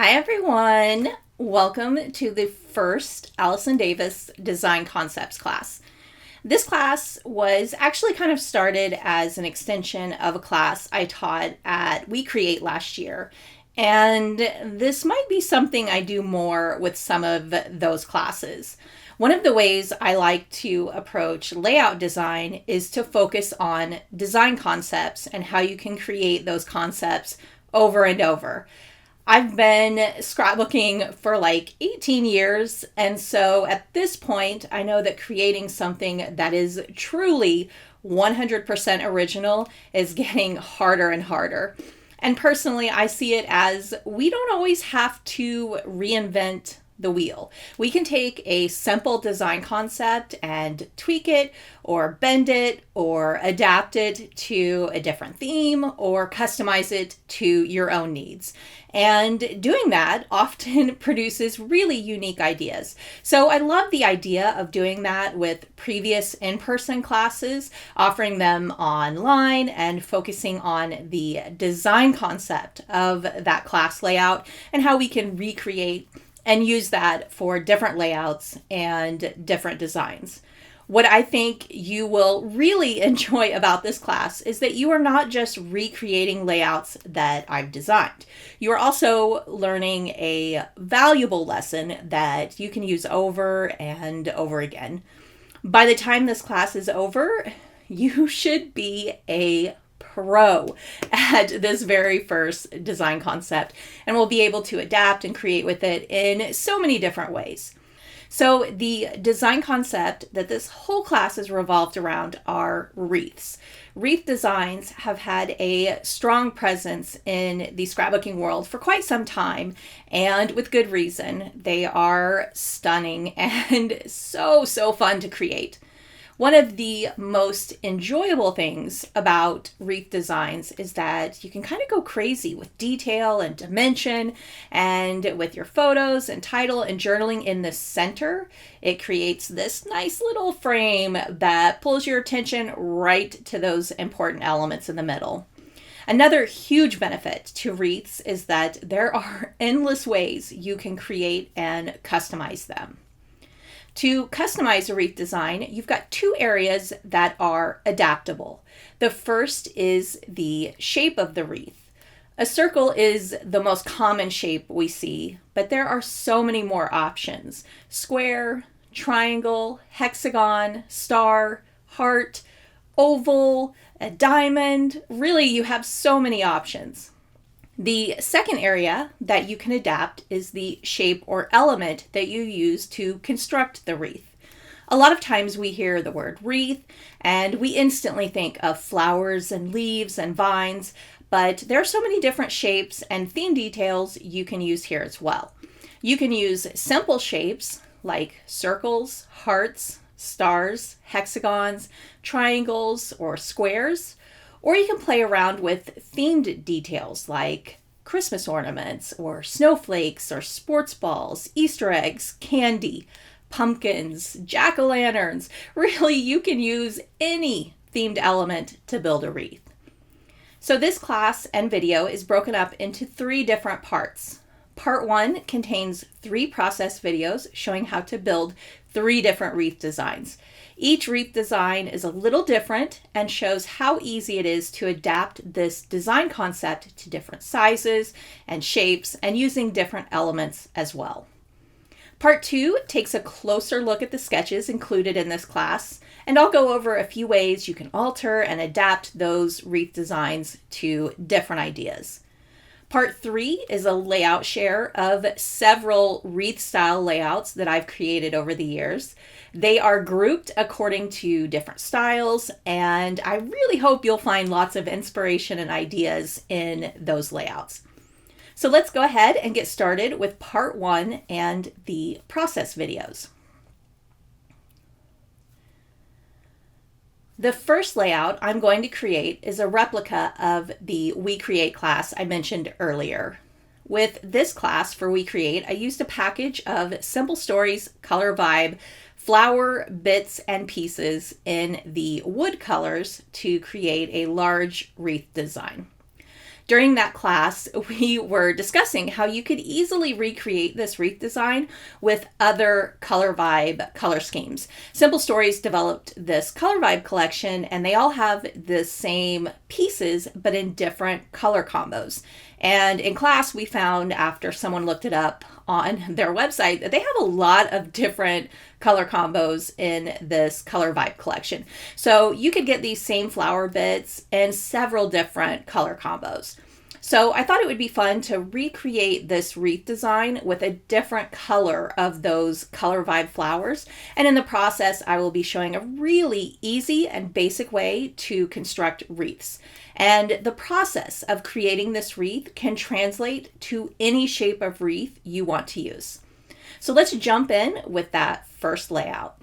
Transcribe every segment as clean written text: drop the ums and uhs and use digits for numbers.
Hi everyone! Welcome to the first Allison Davis Design Concepts class. This class was actually kind of started as an extension of a class I taught at We Create last year. And this might be something I do more with some of those classes. One of the ways I like to approach layout design is to focus on design concepts and how you can create those concepts over and over. I've been scrapbooking for like 18 years, and so at this point, I know that creating something that is truly 100% original is getting harder and harder. And personally, I see it as we don't always have to reinvent the wheel. We can take a simple design concept and tweak it or bend it or adapt it to a different theme or customize it to your own needs. And doing that often produces really unique ideas. So I love the idea of doing that with previous in-person classes, offering them online and focusing on the design concept of that class layout and how we can recreate and use that for different layouts and different designs. What I think you will really enjoy about this class is that you are not just recreating layouts that I've designed. You are also learning a valuable lesson that you can use over and over again. By the time this class is over, you should be a pro at this very first design concept and will be able to adapt and create with it in so many different ways. So the design concept that this whole class is revolved around are wreaths. Wreath designs have had a strong presence in the scrapbooking world for quite some time, and with good reason. They are stunning and so fun to create. One of the most enjoyable things about wreath designs is that you can kind of go crazy with detail and dimension, and with your photos and title and journaling in the center, it creates this nice little frame that pulls your attention right to those important elements in the middle. Another huge benefit to wreaths is that there are endless ways you can create and customize them. To customize a wreath design, you've got two areas that are adaptable. The first is the shape of the wreath. A circle is the most common shape we see, but there are so many more options. Square, triangle, hexagon, star, heart, oval, a diamond. Really, you have so many options. The second area that you can adapt is the shape or element that you use to construct the wreath. A lot of times we hear the word wreath and we instantly think of flowers and leaves and vines, but there are so many different shapes and theme details you can use here as well. You can use simple shapes like circles, hearts, stars, hexagons, triangles, or squares. Or you can play around with themed details like Christmas ornaments or snowflakes or sports balls, Easter eggs, candy, pumpkins, jack-o'-lanterns. Really, you can use any themed element to build a wreath. So this class and video is broken up into 3 different parts. Part 1 contains 3 process videos showing how to build 3 different wreath designs. Each wreath design is a little different and shows how easy it is to adapt this design concept to different sizes and shapes and using different elements as well. Part 2 takes a closer look at the sketches included in this class, and I'll go over a few ways you can alter and adapt those wreath designs to different ideas. Part 3 is a layout share of several wreath style layouts that I've created over the years. They are grouped according to different styles, and I really hope you'll find lots of inspiration and ideas in those layouts. So let's go ahead and get started with part 1 and the process videos. The first layout I'm going to create is a replica of the We Create class I mentioned earlier. With this class for We Create, I used a package of Simple Stories Color Vibe flower bits and pieces in the wood colors to create a large wreath design. During that class, we were discussing how you could easily recreate this wreath design with other Color Vibe color schemes. Simple Stories developed this Color Vibe collection, and they all have the same pieces, but in different color combos. And in class, we found, after someone looked it up on their website, that they have a lot of different color combos in this Color Vibe collection. So you could get these same flower bits in several different color combos. So I thought it would be fun to recreate this wreath design with a different color of those Color Vibe flowers. And in the process, I will be showing a really easy and basic way to construct wreaths. And the process of creating this wreath can translate to any shape of wreath you want to use. So let's jump in with that first layout.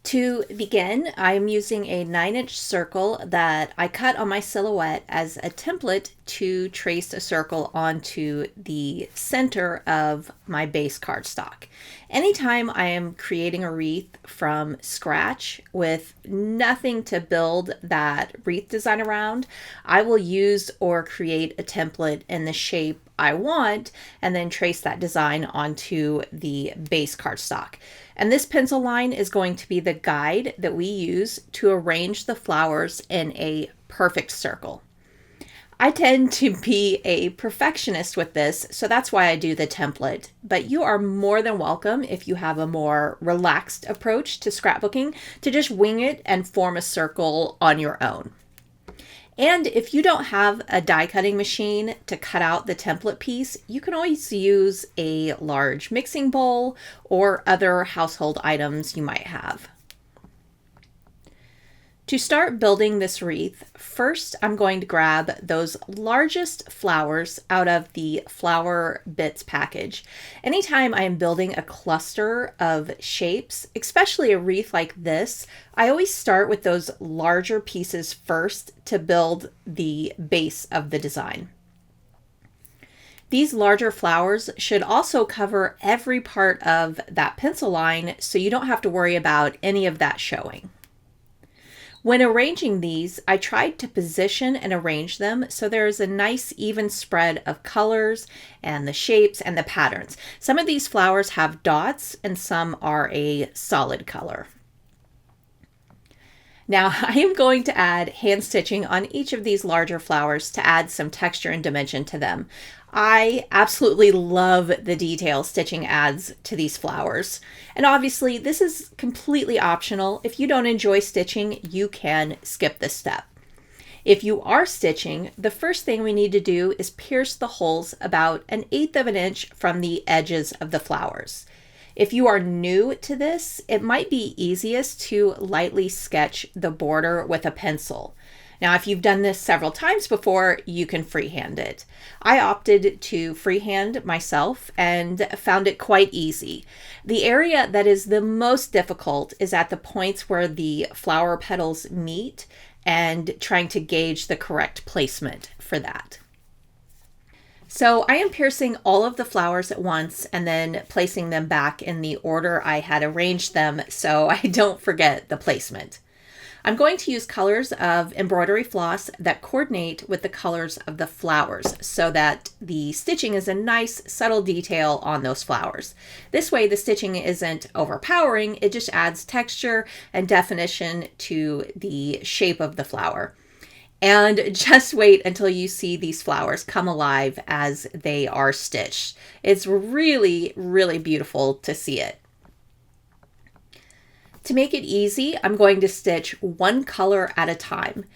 To begin, I'm using a 9-inch circle that I cut on my silhouette as a template to trace a circle onto the center of my base cardstock. Anytime I am creating a wreath from scratch with nothing to build that wreath design around, I will use or create a template in the shape I want and then trace that design onto the base cardstock. And this pencil line is going to be the guide that we use to arrange the flowers in a perfect circle. I tend to be a perfectionist with this, so that's why I do the template. But you are more than welcome, if you have a more relaxed approach to scrapbooking, to just wing it and form a circle on your own. And if you don't have a die cutting machine to cut out the template piece, you can always use a large mixing bowl or other household items you might have. To start building this wreath, first I'm going to grab those largest flowers out of the flower bits package. Anytime I am building a cluster of shapes, especially a wreath like this, I always start with those larger pieces first to build the base of the design. These larger flowers should also cover every part of that pencil line, so you don't have to worry about any of that showing. When arranging these, I tried to position and arrange them so there is a nice even spread of colors and the shapes and the patterns. Some of these flowers have dots and some are a solid color. Now I am going to add hand stitching on each of these larger flowers to add some texture and dimension to them. I absolutely love the detail stitching adds to these flowers. And obviously this is completely optional. If you don't enjoy stitching, you can skip this step. If you are stitching, the first thing we need to do is pierce the holes about 1/8 of an inch from the edges of the flowers. If you are new to this, it might be easiest to lightly sketch the border with a pencil. Now, if you've done this several times before, you can freehand it. I opted to freehand myself and found it quite easy. The area that is the most difficult is at the points where the flower petals meet and trying to gauge the correct placement for that. So I am piercing all of the flowers at once and then placing them back in the order I had arranged them so I don't forget the placement. I'm going to use colors of embroidery floss that coordinate with the colors of the flowers so that the stitching is a nice subtle detail on those flowers. This way the stitching isn't overpowering, it just adds texture and definition to the shape of the flower. And just wait until you see these flowers come alive as they are stitched. It's really, really beautiful to see it. To make it easy, I'm going to stitch one color at a time.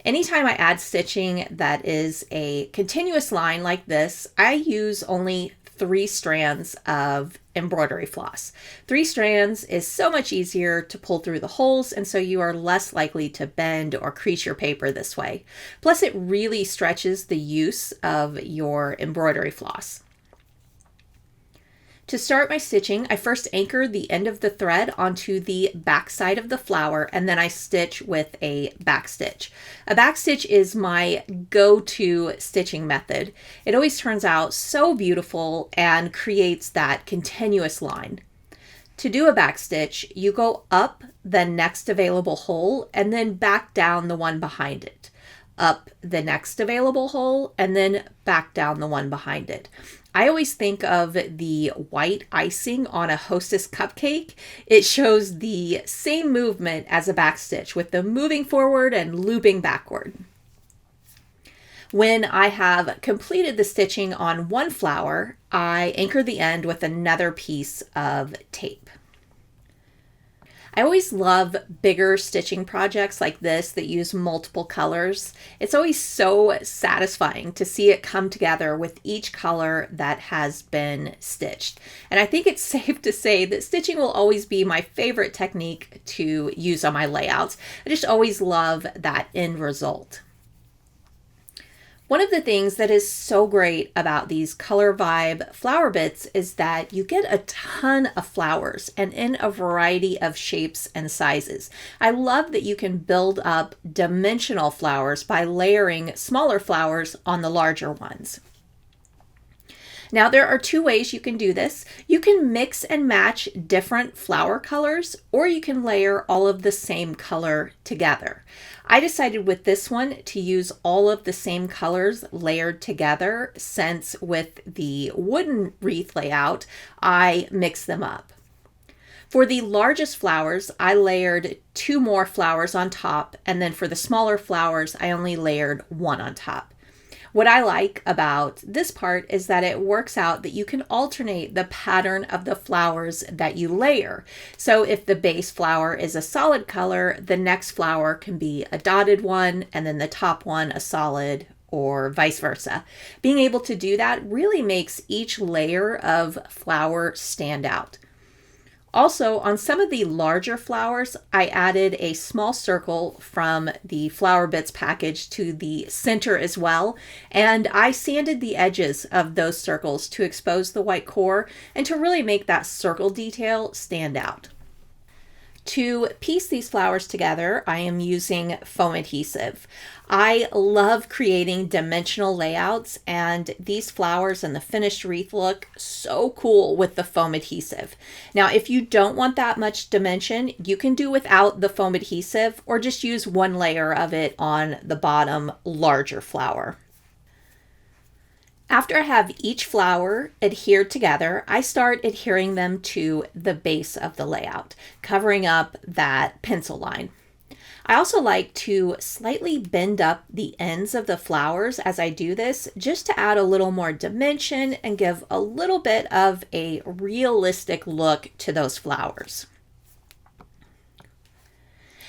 Anytime I add stitching that is a continuous line like this, I use only 3 strands of embroidery floss. 3 strands is so much easier to pull through the holes, and so you are less likely to bend or crease your paper this way. Plus, it really stretches the use of your embroidery floss. To start my stitching, I first anchor the end of the thread onto the back side of the flower, and then I stitch with a back stitch. A back stitch is my go-to stitching method. It always turns out so beautiful and creates that continuous line. To do a back stitch, you go up the next available hole and then back down the one behind it. up the next available hole and then back down the one behind it. I always think of the white icing on a Hostess cupcake. It shows the same movement as a backstitch with the moving forward and looping backward. When I have completed the stitching on one flower, I anchor the end with another piece of tape. I always love bigger stitching projects like this that use multiple colors. It's always so satisfying to see it come together with each color that has been stitched. And I think it's safe to say that stitching will always be my favorite technique to use on my layouts. I just always love that end result. One of the things that is so great about these Color Vibe flower bits is that you get a ton of flowers and in a variety of shapes and sizes. I love that you can build up dimensional flowers by layering smaller flowers on the larger ones. Now, there are two ways you can do this. You can mix and match different flower colors, or you can layer all of the same color together. I decided with this one to use all of the same colors layered together, since with the wooden wreath layout, I mixed them up. For the largest flowers, I layered 2 more flowers on top, and then for the smaller flowers, I only layered 1 on top. What I like about this part is that it works out that you can alternate the pattern of the flowers that you layer. So if the base flower is a solid color, the next flower can be a dotted one, and then the top one a solid, or vice versa. Being able to do that really makes each layer of flower stand out. Also, on some of the larger flowers, I added a small circle from the Flower Bits package to the center as well, and I sanded the edges of those circles to expose the white core and to really make that circle detail stand out. To piece these flowers together, I am using foam adhesive. I love creating dimensional layouts, and these flowers and the finished wreath look so cool with the foam adhesive. Now, if you don't want that much dimension, you can do without the foam adhesive or just use one layer of it on the bottom larger flower. After I have each flower adhered together, I start adhering them to the base of the layout, covering up that pencil line. I also like to slightly bend up the ends of the flowers as I do this, just to add a little more dimension and give a little bit of a realistic look to those flowers.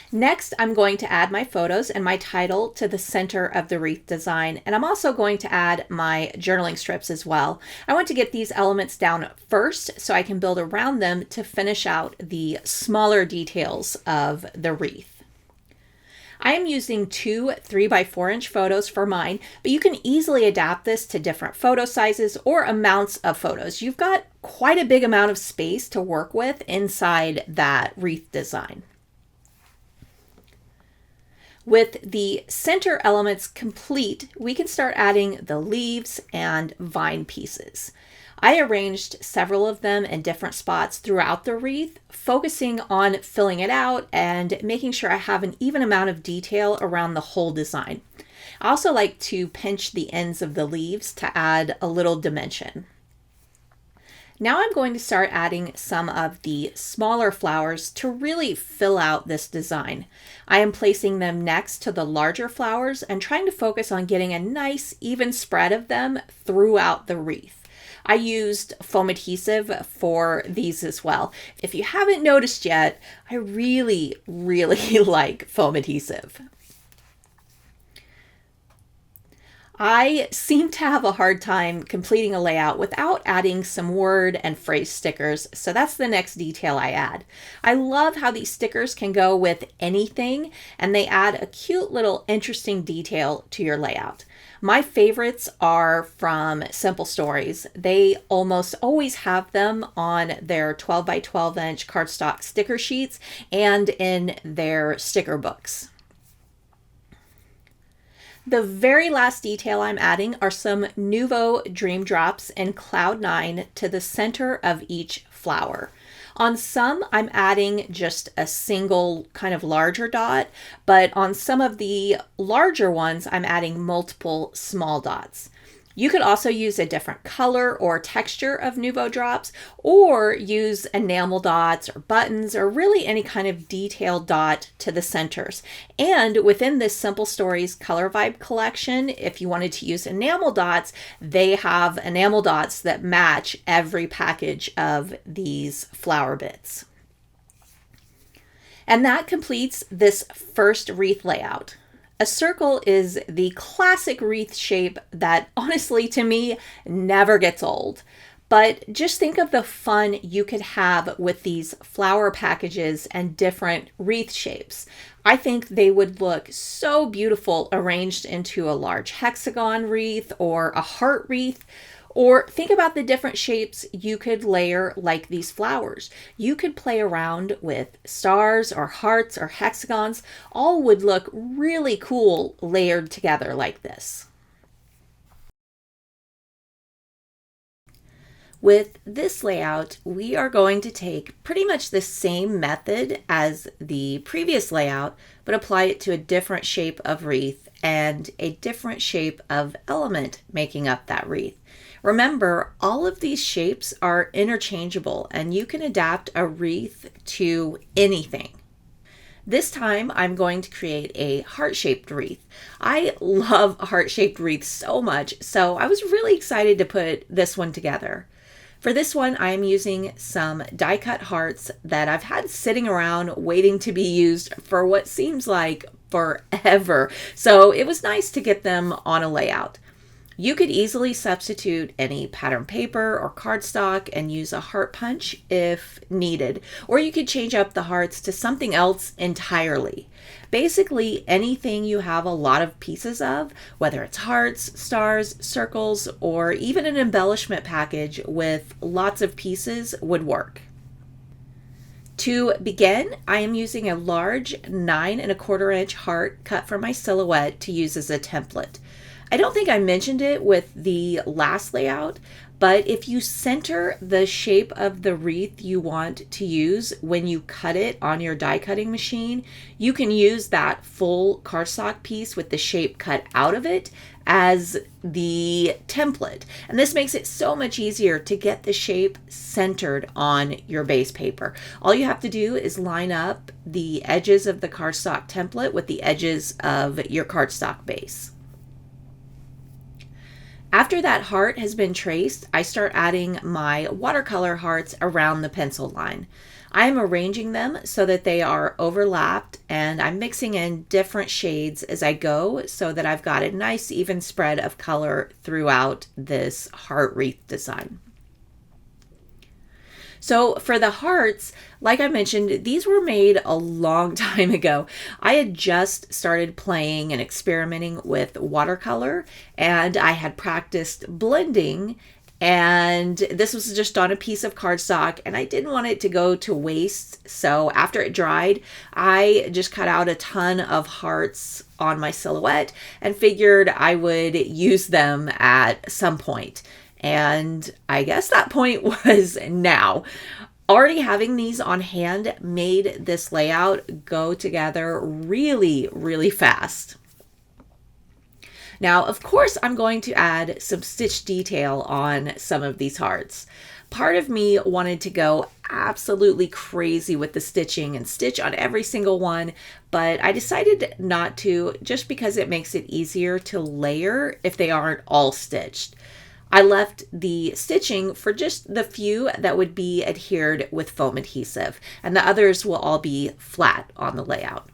Next, I'm going to add my photos and my title to the center of the wreath design, and I'm also going to add my journaling strips as well. I want to get these elements down first so I can build around them to finish out the smaller details of the wreath. I am using 2 3x4-inch photos for mine, but you can easily adapt this to different photo sizes or amounts of photos. You've got quite a big amount of space to work with inside that wreath design. With the center elements complete, we can start adding the leaves and vine pieces. I arranged several of them in different spots throughout the wreath, focusing on filling it out and making sure I have an even amount of detail around the whole design. I also like to pinch the ends of the leaves to add a little dimension. Now I'm going to start adding some of the smaller flowers to really fill out this design. I am placing them next to the larger flowers and trying to focus on getting a nice even spread of them throughout the wreath. I used foam adhesive for these as well. If you haven't noticed yet, I really like foam adhesive. I seem to have a hard time completing a layout without adding some word and phrase stickers, so that's the next detail I add. I love how these stickers can go with anything, and they add a cute little interesting detail to your layout. My favorites are from Simple Stories. They almost always have them on their 12x12-inch cardstock sticker sheets and in their sticker books. The very last detail I'm adding are some Nuvo Drops in Cloud 9 to the center of each flower. On some, I'm adding just a single kind of larger dot, but on some of the larger ones, I'm adding multiple small dots. You could also use a different color or texture of Nuvo Drops, or use enamel dots or buttons, or really any kind of detailed dot to the centers. And within this Simple Stories Color Vibe collection, if you wanted to use enamel dots, they have enamel dots that match every package of these flower bits. And that completes this first wreath layout. A circle is the classic wreath shape that honestly to me never gets old. But just think of the fun you could have with these flower packages and different wreath shapes. I think they would look so beautiful arranged into a large hexagon wreath or a heart wreath. Or think about the different shapes you could layer like these flowers. You could play around with stars or hearts or hexagons. All would look really cool layered together like this. With this layout, we are going to take pretty much the same method as the previous layout, but apply it to a different shape of wreath and a different shape of element making up that wreath. Remember, all of these shapes are interchangeable and you can adapt a wreath to anything. This time I'm going to create a heart-shaped wreath. I love heart-shaped wreaths so much, so I was really excited to put this one together. For this one, I am using some die-cut hearts that I've had sitting around waiting to be used for what seems like forever. So it was nice to get them on a layout. You could easily substitute any pattern paper or cardstock and use a heart punch if needed, or you could change up the hearts to something else entirely. Basically, anything you have a lot of pieces of, whether it's hearts, stars, circles, or even an embellishment package with lots of pieces would work. To begin, I am using a large 9¼ inch heart cut from my silhouette to use as a template. I don't think I mentioned it with the last layout, but if you center the shape of the wreath you want to use when you cut it on your die cutting machine, you can use that full cardstock piece with the shape cut out of it as the template. And this makes it so much easier to get the shape centered on your base paper. All you have to do is line up the edges of the cardstock template with the edges of your cardstock base. After that heart has been traced, I start adding my watercolor hearts around the pencil line. I'm arranging them so that they are overlapped, and I'm mixing in different shades as I go so that I've got a nice even spread of color throughout this heart wreath design. So for the hearts, like I mentioned, these were made a long time ago. I had just started playing and experimenting with watercolor, and I had practiced blending, and this was just on a piece of cardstock, and I didn't want it to go to waste. So after it dried, I just cut out a ton of hearts on my silhouette and figured I would use them at some point. And I guess that point was now. Already having these on hand made this layout go together really, really fast. Now, of course, I'm going to add some stitch detail on some of these hearts. Part of me wanted to go absolutely crazy with the stitching and stitch on every single one, but I decided not to, just because it makes it easier to layer if they aren't all stitched. I left the stitching for just the few that would be adhered with foam adhesive, and the others will all be flat on the layout.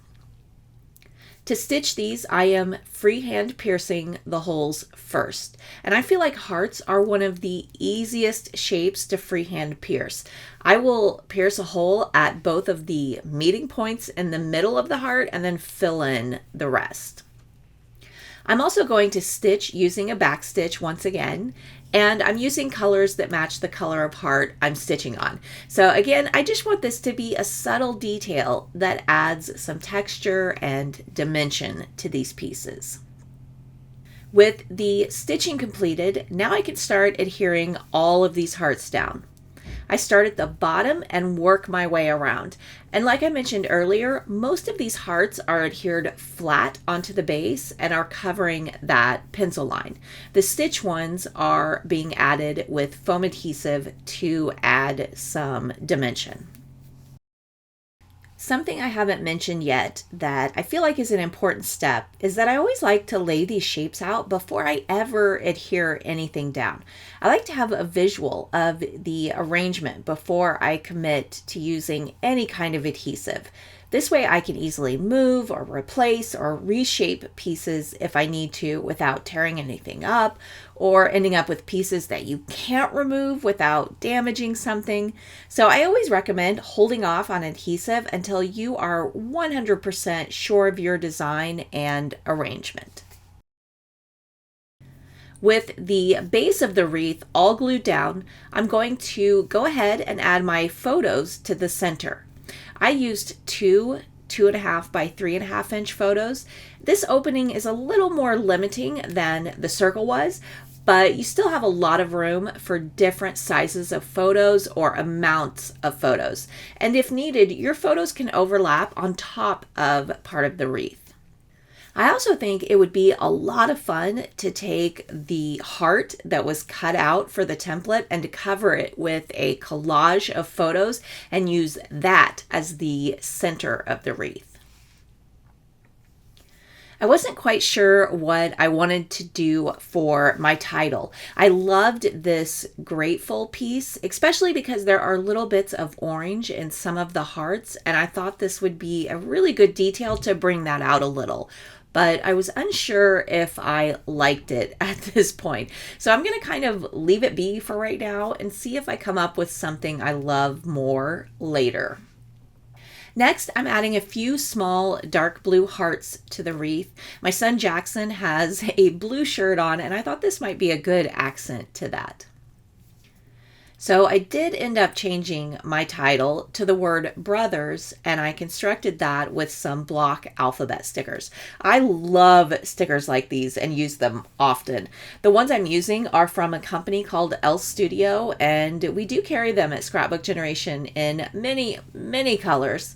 To stitch these, I am freehand piercing the holes first, and I feel like hearts are one of the easiest shapes to freehand pierce. I will pierce a hole at both of the meeting points in the middle of the heart and then fill in the rest. I'm also going to stitch using a back stitch once again, and I'm using colors that match the color of heart I'm stitching on. So again, I just want this to be a subtle detail that adds some texture and dimension to these pieces. With the stitching completed, now I can start adhering all of these hearts down. I start at the bottom and work my way around. And like I mentioned earlier, most of these hearts are adhered flat onto the base and are covering that pencil line. The stitch ones are being added with foam adhesive to add some dimension. Something I haven't mentioned yet that I feel like is an important step is that I always like to lay these shapes out before I ever adhere anything down. I like to have a visual of the arrangement before I commit to using any kind of adhesive. This way I can easily move or replace or reshape pieces if I need to without tearing anything up or ending up with pieces that you can't remove without damaging something. So I always recommend holding off on adhesive until you are 100% sure of your design and arrangement. With the base of the wreath all glued down, I'm going to go ahead and add my photos to the center. I used two 2.5 by 3.5 inch photos. This opening is a little more limiting than the circle was, but you still have a lot of room for different sizes of photos or amounts of photos. And if needed, your photos can overlap on top of part of the wreath. I also think it would be a lot of fun to take the heart that was cut out for the template and to cover it with a collage of photos and use that as the center of the wreath. I wasn't quite sure what I wanted to do for my title. I loved this grateful piece, especially because there are little bits of orange in some of the hearts, and I thought this would be a really good detail to bring that out a little. But I was unsure if I liked it at this point. So I'm going to kind of leave it be for right now and see if I come up with something I love more later. Next, I'm adding a few small dark blue hearts to the wreath. My son Jackson has a blue shirt on, and I thought this might be a good accent to that. So I did end up changing my title to the word brothers, and I constructed that with some block alphabet stickers. I love stickers like these and use them often. The ones I'm using are from a company called Elle Studio, and we do carry them at Scrapbook Generation in many colors.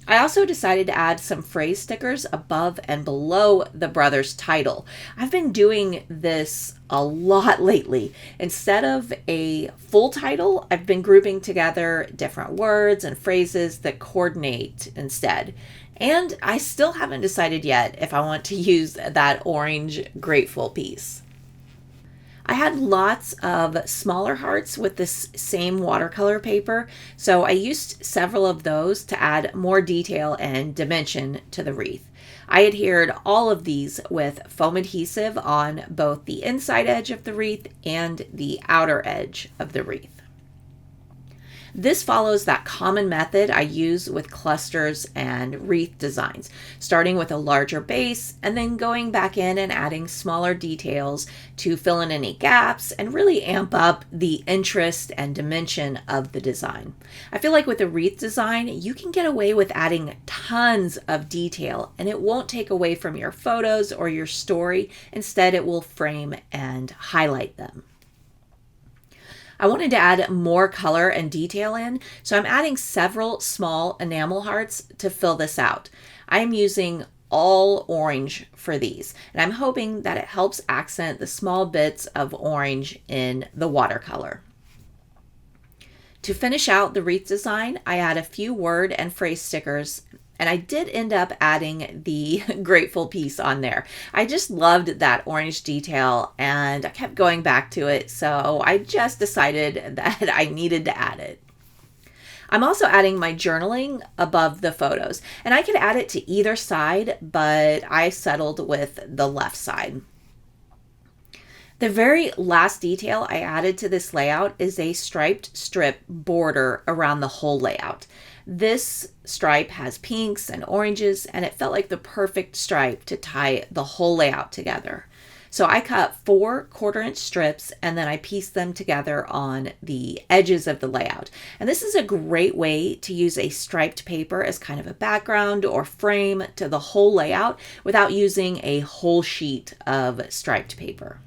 I also decided to add some phrase stickers above and below the brothers title. I've been doing this a lot lately. Instead of a full title, I've been grouping together different words and phrases that coordinate instead. And I still haven't decided yet if I want to use that orange grateful piece. I had lots of smaller hearts with this same watercolor paper, so I used several of those to add more detail and dimension to the wreath. I adhered all of these with foam adhesive on both the inside edge of the wreath and the outer edge of the wreath. This follows that common method I use with clusters and wreath designs, starting with a larger base and then going back in and adding smaller details to fill in any gaps and really amp up the interest and dimension of the design. I feel like with a wreath design, you can get away with adding tons of detail and it won't take away from your photos or your story. Instead, it will frame and highlight them. I wanted to add more color and detail in, so I'm adding several small enamel hearts to fill this out. I'm using all orange for these, and I'm hoping that it helps accent the small bits of orange in the watercolor. To finish out the wreath design, I add a few word and phrase stickers, and I did end up adding the grateful piece on there. I just loved that orange detail and I kept going back to it, so I just decided that I needed to add it. I'm also adding my journaling above the photos, and I could add it to either side, but I settled with the left side. The very last detail I added to this layout is a striped strip border around the whole layout. This stripe has pinks and oranges, and it felt like the perfect stripe to tie the whole layout together. So I cut 4 1/4-inch strips and then I pieced them together on the edges of the layout. And this is a great way to use a striped paper as kind of a background or frame to the whole layout without using a whole sheet of striped paper.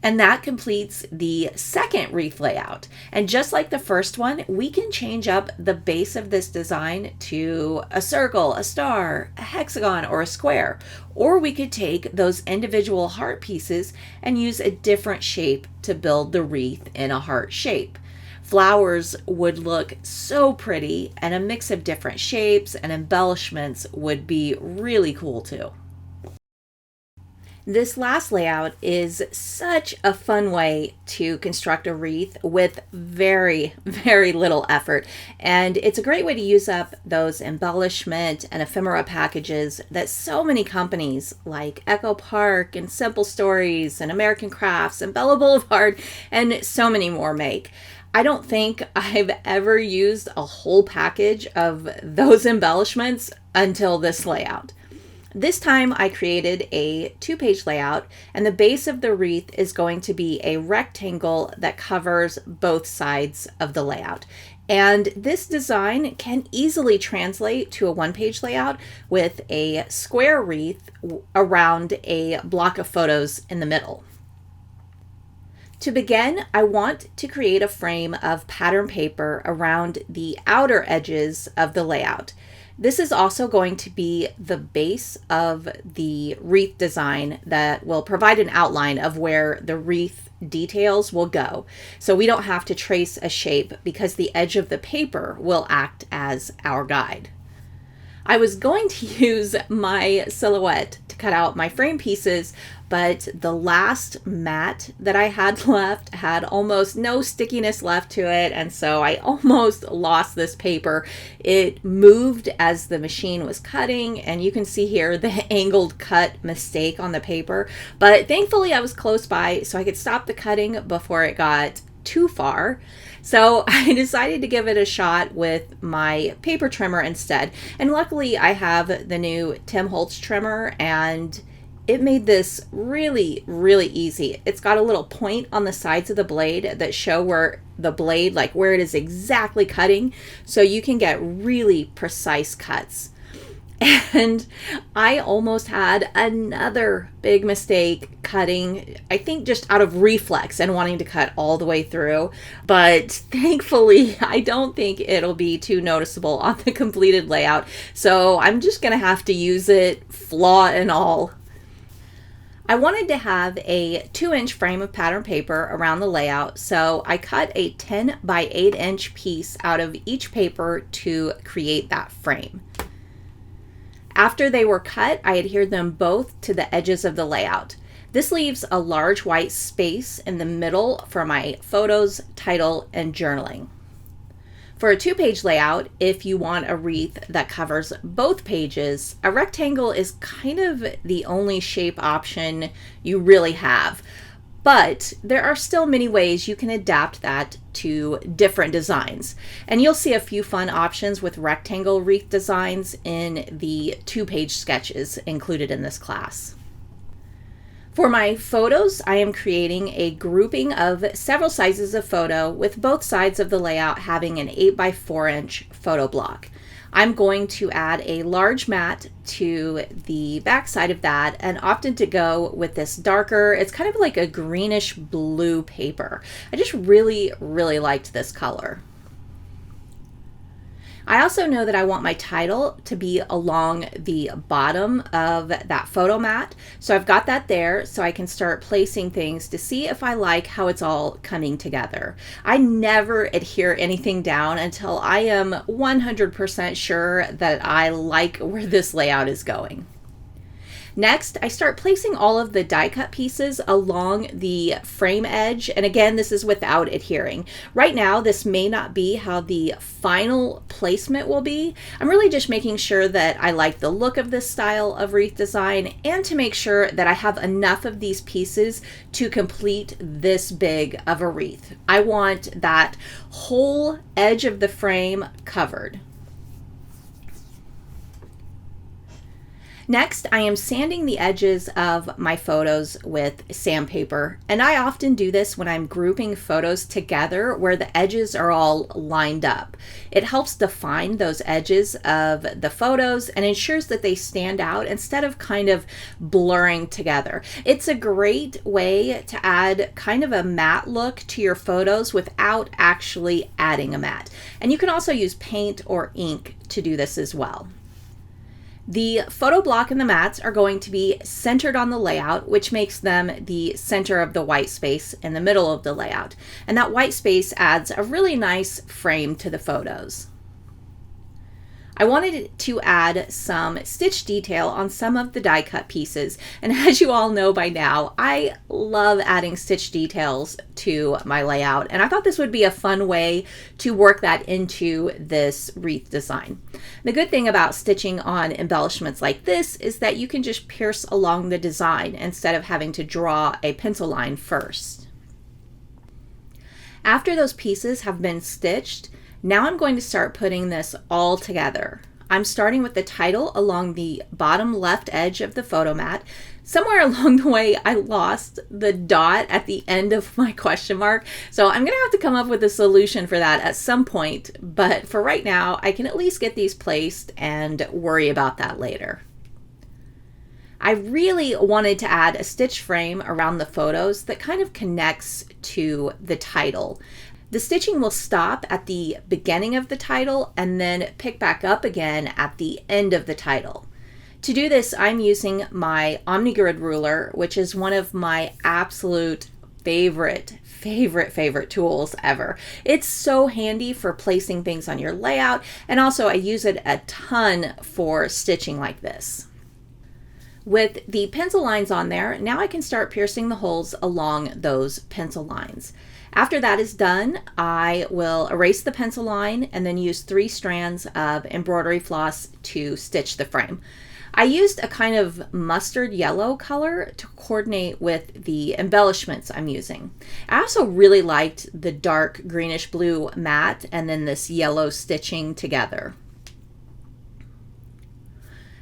And that completes the second wreath layout. And just like the first one, we can change up the base of this design to a circle, a star, a hexagon, or a square. Or we could take those individual heart pieces and use a different shape to build the wreath in a heart shape. Flowers would look so pretty, and a mix of different shapes and embellishments would be really cool too. This last layout is such a fun way to construct a wreath with very, very little effort. And it's a great way to use up those embellishment and ephemera packages that so many companies like Echo Park and Simple Stories and American Crafts and Bella Boulevard and so many more make. I don't think I've ever used a whole package of those embellishments until this layout. This time I created a 2-page layout, and the base of the wreath is going to be a rectangle that covers both sides of the layout. And this design can easily translate to a 1-page layout with a square wreath around a block of photos in the middle. To begin, I want to create a frame of pattern paper around the outer edges of the layout. This is also going to be the base of the wreath design that will provide an outline of where the wreath details will go. So we don't have to trace a shape because the edge of the paper will act as our guide. I was going to use my silhouette to cut out my frame pieces, but the last mat that I had left had almost no stickiness left to it, and so I almost lost this paper. It moved as the machine was cutting, and you can see here the angled cut mistake on the paper, but thankfully I was close by so I could stop the cutting before it got too far. So I decided to give it a shot with my paper trimmer instead. And luckily I have the new Tim Holtz trimmer, and it made this really, really easy. It's got a little point on the sides of the blade that show where the blade, like where it is exactly cutting, so you can get really precise cuts. And I almost had another big mistake cutting, I think just out of reflex and wanting to cut all the way through. But thankfully, I don't think it'll be too noticeable on the completed layout. So I'm just going to have to use it, flaw and all. I wanted to have a 2-inch frame of pattern paper around the layout, so I cut a 10 by 8 inch piece out of each paper to create that frame. After they were cut, I adhered them both to the edges of the layout. This leaves a large white space in the middle for my photos, title, and journaling. For a 2-page layout, if you want a wreath that covers both pages, a rectangle is kind of the only shape option you really have. But there are still many ways you can adapt that to different designs. And you'll see a few fun options with rectangle wreath designs in the 2-page sketches included in this class. For my photos, I am creating a grouping of several sizes of photo with both sides of the layout having an 8 by 4 inch photo block. I'm going to add a large mat to the back side of that and opted to go with this darker, it's kind of like a greenish blue paper. I just really, really liked this color. I also know that I want my title to be along the bottom of that photo mat. So I've got that there so I can start placing things to see if I like how it's all coming together. I never adhere anything down until I am 100% sure that I like where this layout is going. Next, I start placing all of the die cut pieces along the frame edge, and again, this is without adhering. Right now, this may not be how the final placement will be. I'm really just making sure that I like the look of this style of wreath design and to make sure that I have enough of these pieces to complete this big of a wreath. I want that whole edge of the frame covered. Next, I am sanding the edges of my photos with sandpaper, and I often do this when I'm grouping photos together where the edges are all lined up. It helps define those edges of the photos and ensures that they stand out instead of kind of blurring together. It's a great way to add kind of a matte look to your photos without actually adding a matte. And you can also use paint or ink to do this as well. The photo block and the mats are going to be centered on the layout, which makes them the center of the white space in the middle of the layout. And that white space adds a really nice frame to the photos. I wanted to add some stitch detail on some of the die cut pieces, and as you all know by now, I love adding stitch details to my layout, and I thought this would be a fun way to work that into this wreath design. The good thing about stitching on embellishments like this is that you can just pierce along the design instead of having to draw a pencil line first. After those pieces have been stitched, now I'm going to start putting this all together. I'm starting with the title along the bottom left edge of the photo mat. Somewhere along the way, I lost the dot at the end of my question mark, so I'm gonna have to come up with a solution for that at some point, but for right now, I can at least get these placed and worry about that later. I really wanted to add a stitch frame around the photos that kind of connects to the title. The stitching will stop at the beginning of the title and then pick back up again at the end of the title. To do this, I'm using my OmniGrid ruler, which is one of my absolute favorite tools ever. It's so handy for placing things on your layout, and also I use it a ton for stitching like this. With the pencil lines on there, now I can start piercing the holes along those pencil lines. After that is done, I will erase the pencil line and then use 3 strands of embroidery floss to stitch the frame. I used a kind of mustard yellow color to coordinate with the embellishments I'm using. I also really liked the dark greenish blue mat and then this yellow stitching together.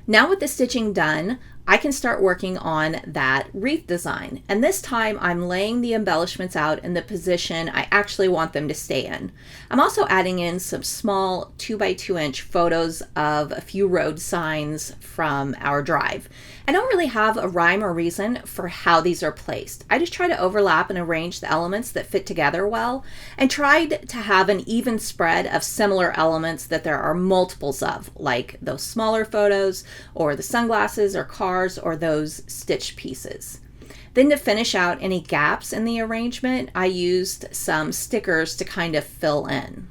Now with the stitching done, I can start working on that wreath design. And this time I'm laying the embellishments out in the position I actually want them to stay in. I'm also adding in some small 2x2 inch photos of a few road signs from our drive. I don't really have a rhyme or reason for how these are placed. I just try to overlap and arrange the elements that fit together well, and tried to have an even spread of similar elements that there are multiples of, like those smaller photos, or the sunglasses or cars, or those stitch pieces. Then to finish out any gaps in the arrangement, I used some stickers to kind of fill in.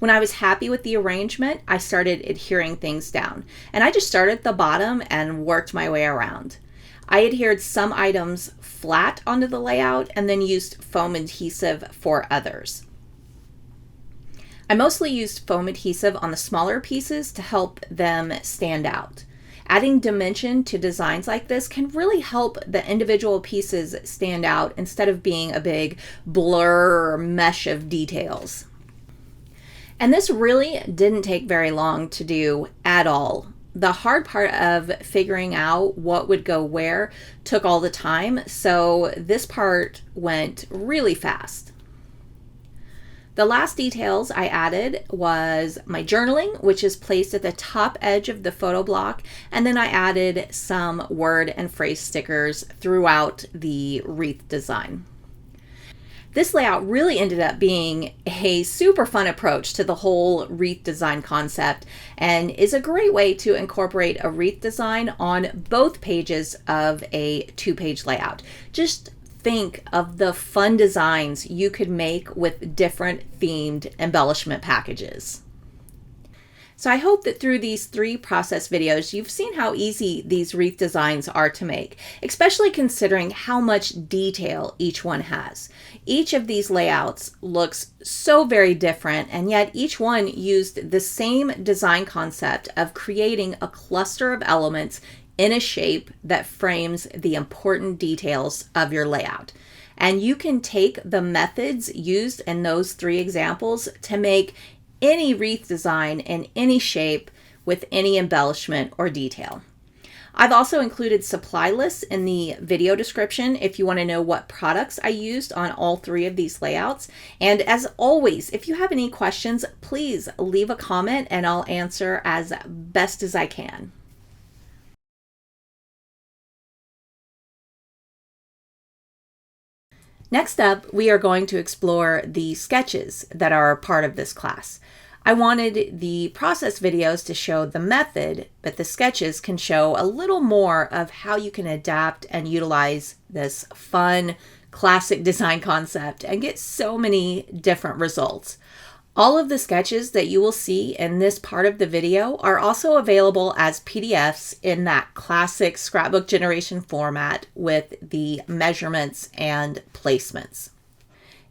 When I was happy with the arrangement, I started adhering things down, and I just started at the bottom and worked my way around. I adhered some items flat onto the layout and then used foam adhesive for others. I mostly used foam adhesive on the smaller pieces to help them stand out. Adding dimension to designs like this can really help the individual pieces stand out instead of being a big blur or mesh of details. And this really didn't take very long to do at all. The hard part of figuring out what would go where took all the time, so this part went really fast. The last details I added was my journaling, which is placed at the top edge of the photo block, and then I added some word and phrase stickers throughout the wreath design. This layout really ended up being a super fun approach to the whole wreath design concept, and is a great way to incorporate a wreath design on both pages of a 2-page layout. Just think of the fun designs you could make with different themed embellishment packages. So I hope that through these 3 process videos, you've seen how easy these wreath designs are to make, especially considering how much detail each one has. Each of these layouts looks so very different, and yet each one used the same design concept of creating a cluster of elements in a shape that frames the important details of your layout. And you can take the methods used in those 3 examples to make any wreath design in any shape with any embellishment or detail. I've also included supply lists in the video description if you want to know what products I used on all 3 of these layouts. And as always, if you have any questions, please leave a comment and I'll answer as best as I can. Next up, we are going to explore the sketches that are part of this class. I wanted the process videos to show the method, but the sketches can show a little more of how you can adapt and utilize this fun, classic design concept and get so many different results. All of the sketches that you will see in this part of the video are also available as PDFs in that classic scrapbook generation format with the measurements and placements.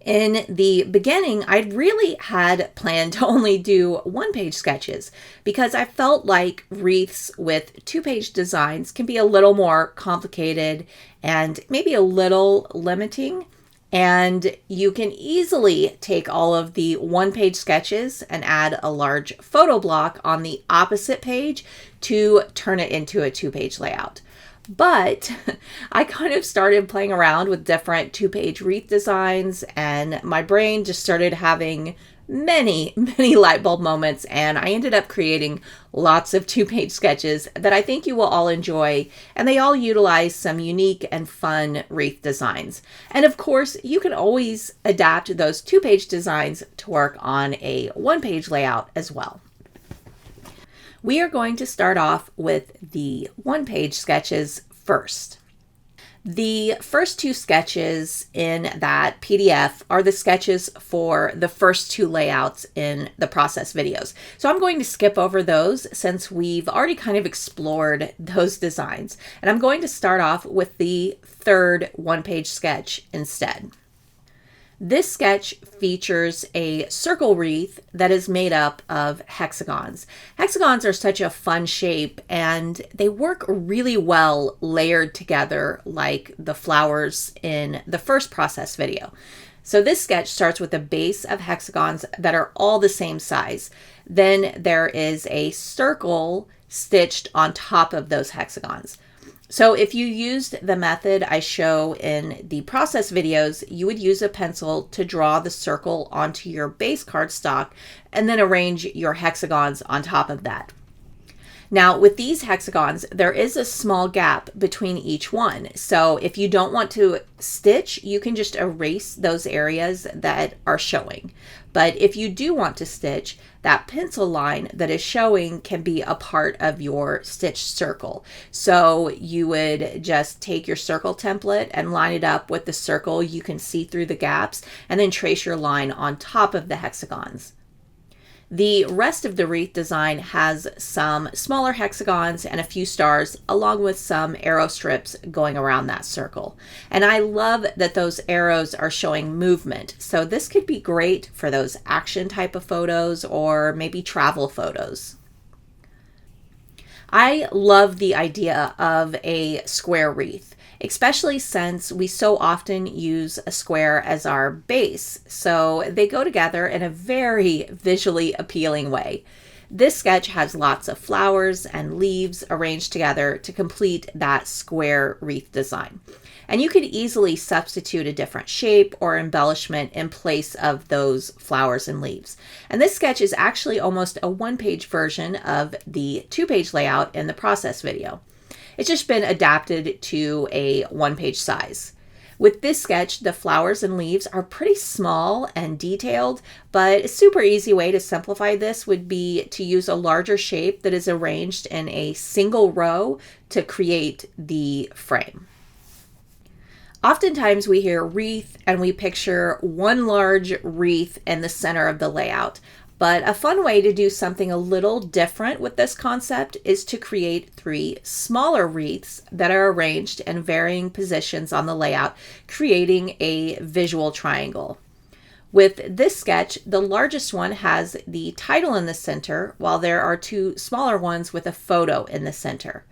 In the beginning, I'd really had planned to only do 1-page sketches because I felt like wreaths with 2-page designs can be a little more complicated and maybe a little limiting. And you can easily take all of the 1-page sketches and add a large photo block on the opposite page to turn it into a 2-page layout. But I kind of started playing around with different 2-page wreath designs, and my brain just started having many light bulb moments, and I ended up creating lots of 2-page sketches that I think you will all enjoy, and they all utilize some unique and fun wreath designs. And of course, you can always adapt those 2-page designs to work on a 1-page layout as well. We are going to start off with the 1-page sketches first. The first 2 sketches in that PDF are the sketches for the first 2 layouts in the process videos. So I'm going to skip over those since we've already kind of explored those designs. And I'm going to start off with the third 1-page sketch instead. This sketch features a circle wreath that is made up of hexagons. Hexagons are such a fun shape and they work really well layered together like the flowers in the first process video. So this sketch starts with a base of hexagons that are all the same size. Then there is a circle stitched on top of those hexagons. So if you used the method I show in the process videos, you would use a pencil to draw the circle onto your base cardstock and then arrange your hexagons on top of that. Now with these hexagons, there is a small gap between each one. So if you don't want to stitch, you can just erase those areas that are showing. But if you do want to stitch, that pencil line that is showing can be a part of your stitched circle. So you would just take your circle template and line it up with the circle you can see through the gaps, and then trace your line on top of the hexagons. The rest of the wreath design has some smaller hexagons and a few stars, along with some arrow strips going around that circle. And I love that those arrows are showing movement. So this could be great for those action type of photos or maybe travel photos. I love the idea of a square wreath, especially since we so often use a square as our base. So they go together in a very visually appealing way. This sketch has lots of flowers and leaves arranged together to complete that square wreath design. And you could easily substitute a different shape or embellishment in place of those flowers and leaves. And this sketch is actually almost a 1-page version of the 2-page layout in the process video. It's just been adapted to a 1-page size. With this sketch, the flowers and leaves are pretty small and detailed, but a super easy way to simplify this would be to use a larger shape that is arranged in a single row to create the frame. Oftentimes we hear wreath and we picture one large wreath in the center of the layout. But a fun way to do something a little different with this concept is to create 3 smaller wreaths that are arranged in varying positions on the layout, creating a visual triangle. With this sketch, the largest one has the title in the center, while there are 2 smaller ones with a photo in the center.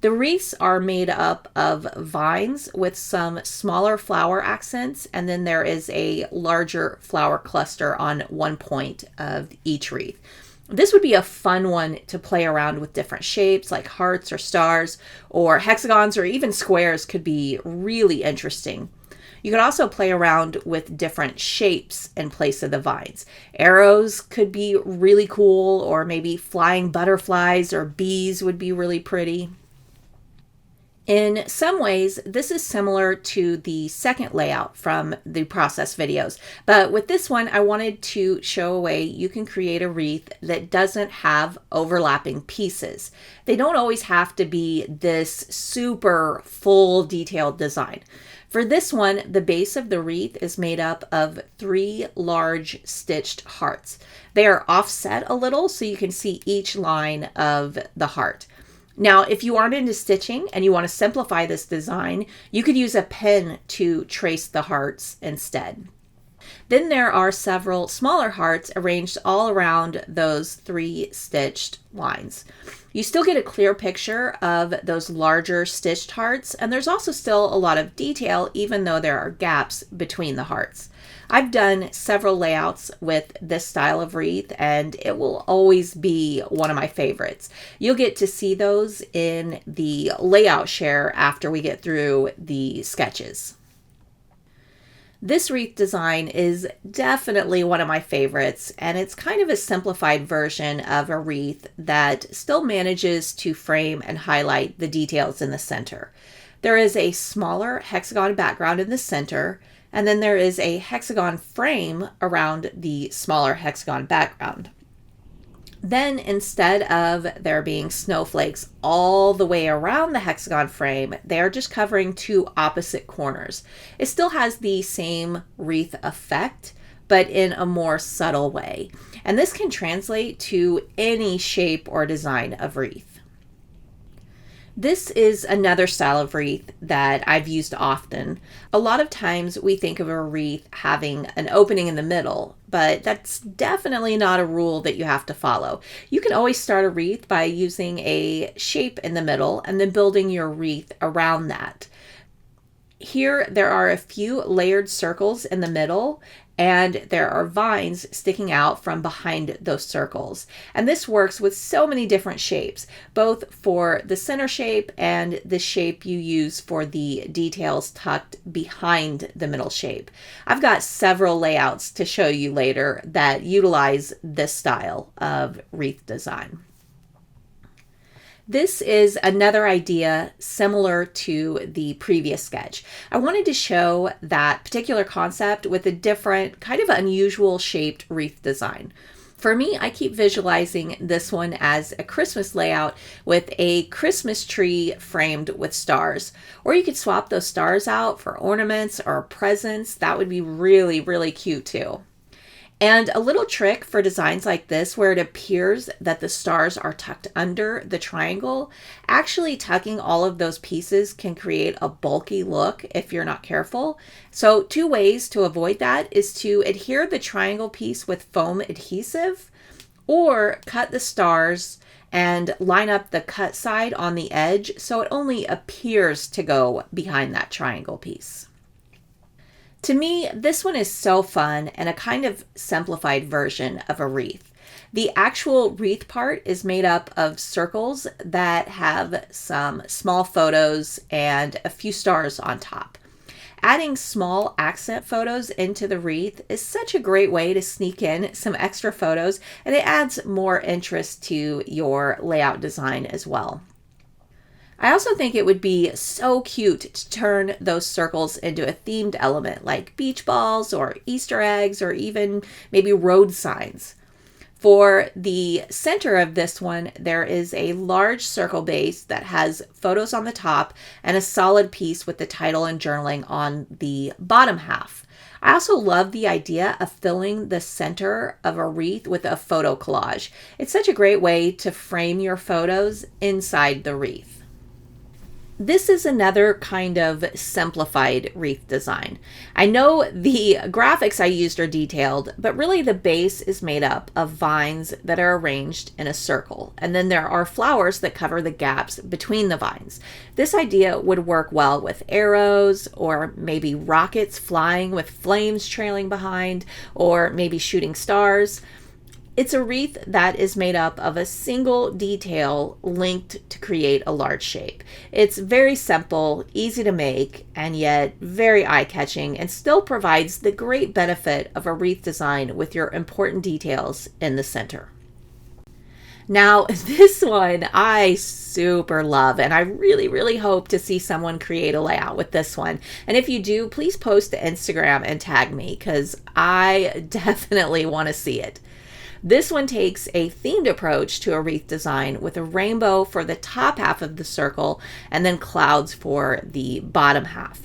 The wreaths are made up of vines with some smaller flower accents, and then there is a larger flower cluster on one point of each wreath. This would be a fun one to play around with different shapes like hearts or stars, or hexagons or even squares could be really interesting. You could also play around with different shapes in place of the vines. Arrows could be really cool, or maybe flying butterflies or bees would be really pretty. In some ways, this is similar to the second layout from the process videos, but with this one, I wanted to show a way you can create a wreath that doesn't have overlapping pieces. They don't always have to be this super full detailed design. For this one, the base of the wreath is made up of 3 large stitched hearts. They are offset a little so you can see each line of the heart. Now, if you aren't into stitching and you want to simplify this design, you could use a pen to trace the hearts instead. Then there are several smaller hearts arranged all around those 3 stitched lines. You still get a clear picture of those larger stitched hearts, and there's also still a lot of detail even though there are gaps between the hearts. I've done several layouts with this style of wreath, and it will always be one of my favorites. You'll get to see those in the layout share after we get through the sketches. This wreath design is definitely one of my favorites, and it's kind of a simplified version of a wreath that still manages to frame and highlight the details in the center. There is a smaller hexagon background in the center, and then there is a hexagon frame around the smaller hexagon background. Then instead of there being snowflakes all the way around the hexagon frame, they're just covering 2 opposite corners. It still has the same wreath effect, but in a more subtle way. And this can translate to any shape or design of wreath. This is another style of wreath that I've used often. A lot of times we think of a wreath having an opening in the middle, but that's definitely not a rule that you have to follow. You can always start a wreath by using a shape in the middle and then building your wreath around that. Here there are a few layered circles in the middle, and there are vines sticking out from behind those circles. And this works with so many different shapes, both for the center shape and the shape you use for the details tucked behind the middle shape. I've got several layouts to show you later that utilize this style of wreath design. This is another idea similar to the previous sketch. I wanted to show that particular concept with a different, kind of unusual shaped wreath design. For me, I keep visualizing this one as a Christmas layout with a Christmas tree framed with stars. Or you could swap those stars out for ornaments or presents. That would be really, really cute too. And a little trick for designs like this where it appears that the stars are tucked under the triangle, actually tucking all of those pieces can create a bulky look if you're not careful. So 2 ways to avoid that is to adhere the triangle piece with foam adhesive, or cut the stars and line up the cut side on the edge so it only appears to go behind that triangle piece. To me, this one is so fun and a kind of simplified version of a wreath. The actual wreath part is made up of circles that have some small photos and a few stars on top. Adding small accent photos into the wreath is such a great way to sneak in some extra photos, and it adds more interest to your layout design as well. I also think it would be so cute to turn those circles into a themed element like beach balls or Easter eggs or even maybe road signs. For the center of this one, there is a large circle base that has photos on the top and a solid piece with the title and journaling on the bottom half. I also love the idea of filling the center of a wreath with a photo collage. It's such a great way to frame your photos inside the wreath. This is another kind of simplified wreath design. I know the graphics I used are detailed, but really the base is made up of vines that are arranged in a circle, and then there are flowers that cover the gaps between the vines. This idea would work well with arrows, or maybe rockets flying with flames trailing behind, or maybe shooting stars. It's a wreath that is made up of a single detail linked to create a large shape. It's very simple, easy to make, and yet very eye-catching, and still provides the great benefit of a wreath design with your important details in the center. Now, this one I super love, and I really hope to see someone create a layout with this one. And if you do, please post to Instagram and tag me, because I definitely want to see it. This one takes a themed approach to a wreath design with a rainbow for the top half of the circle and then clouds for the bottom half.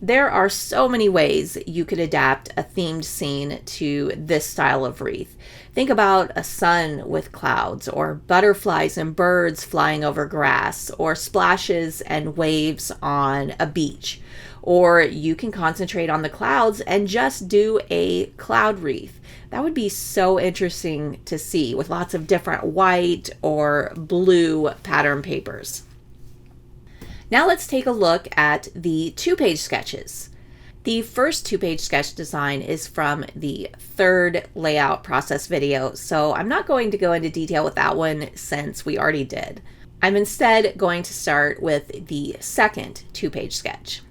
There are so many ways you could adapt a themed scene to this style of wreath. Think about a sun with clouds, or butterflies and birds flying over grass, or splashes and waves on a beach. Or you can concentrate on the clouds and just do a cloud wreath. That would be so interesting to see with lots of different white or blue pattern papers. Now let's take a look at the 2-page sketches. The first 2-page sketch design is from the 3rd layout process video, so I'm not going to go into detail with that one since we already did. I'm instead going to start with the second 2-page sketch.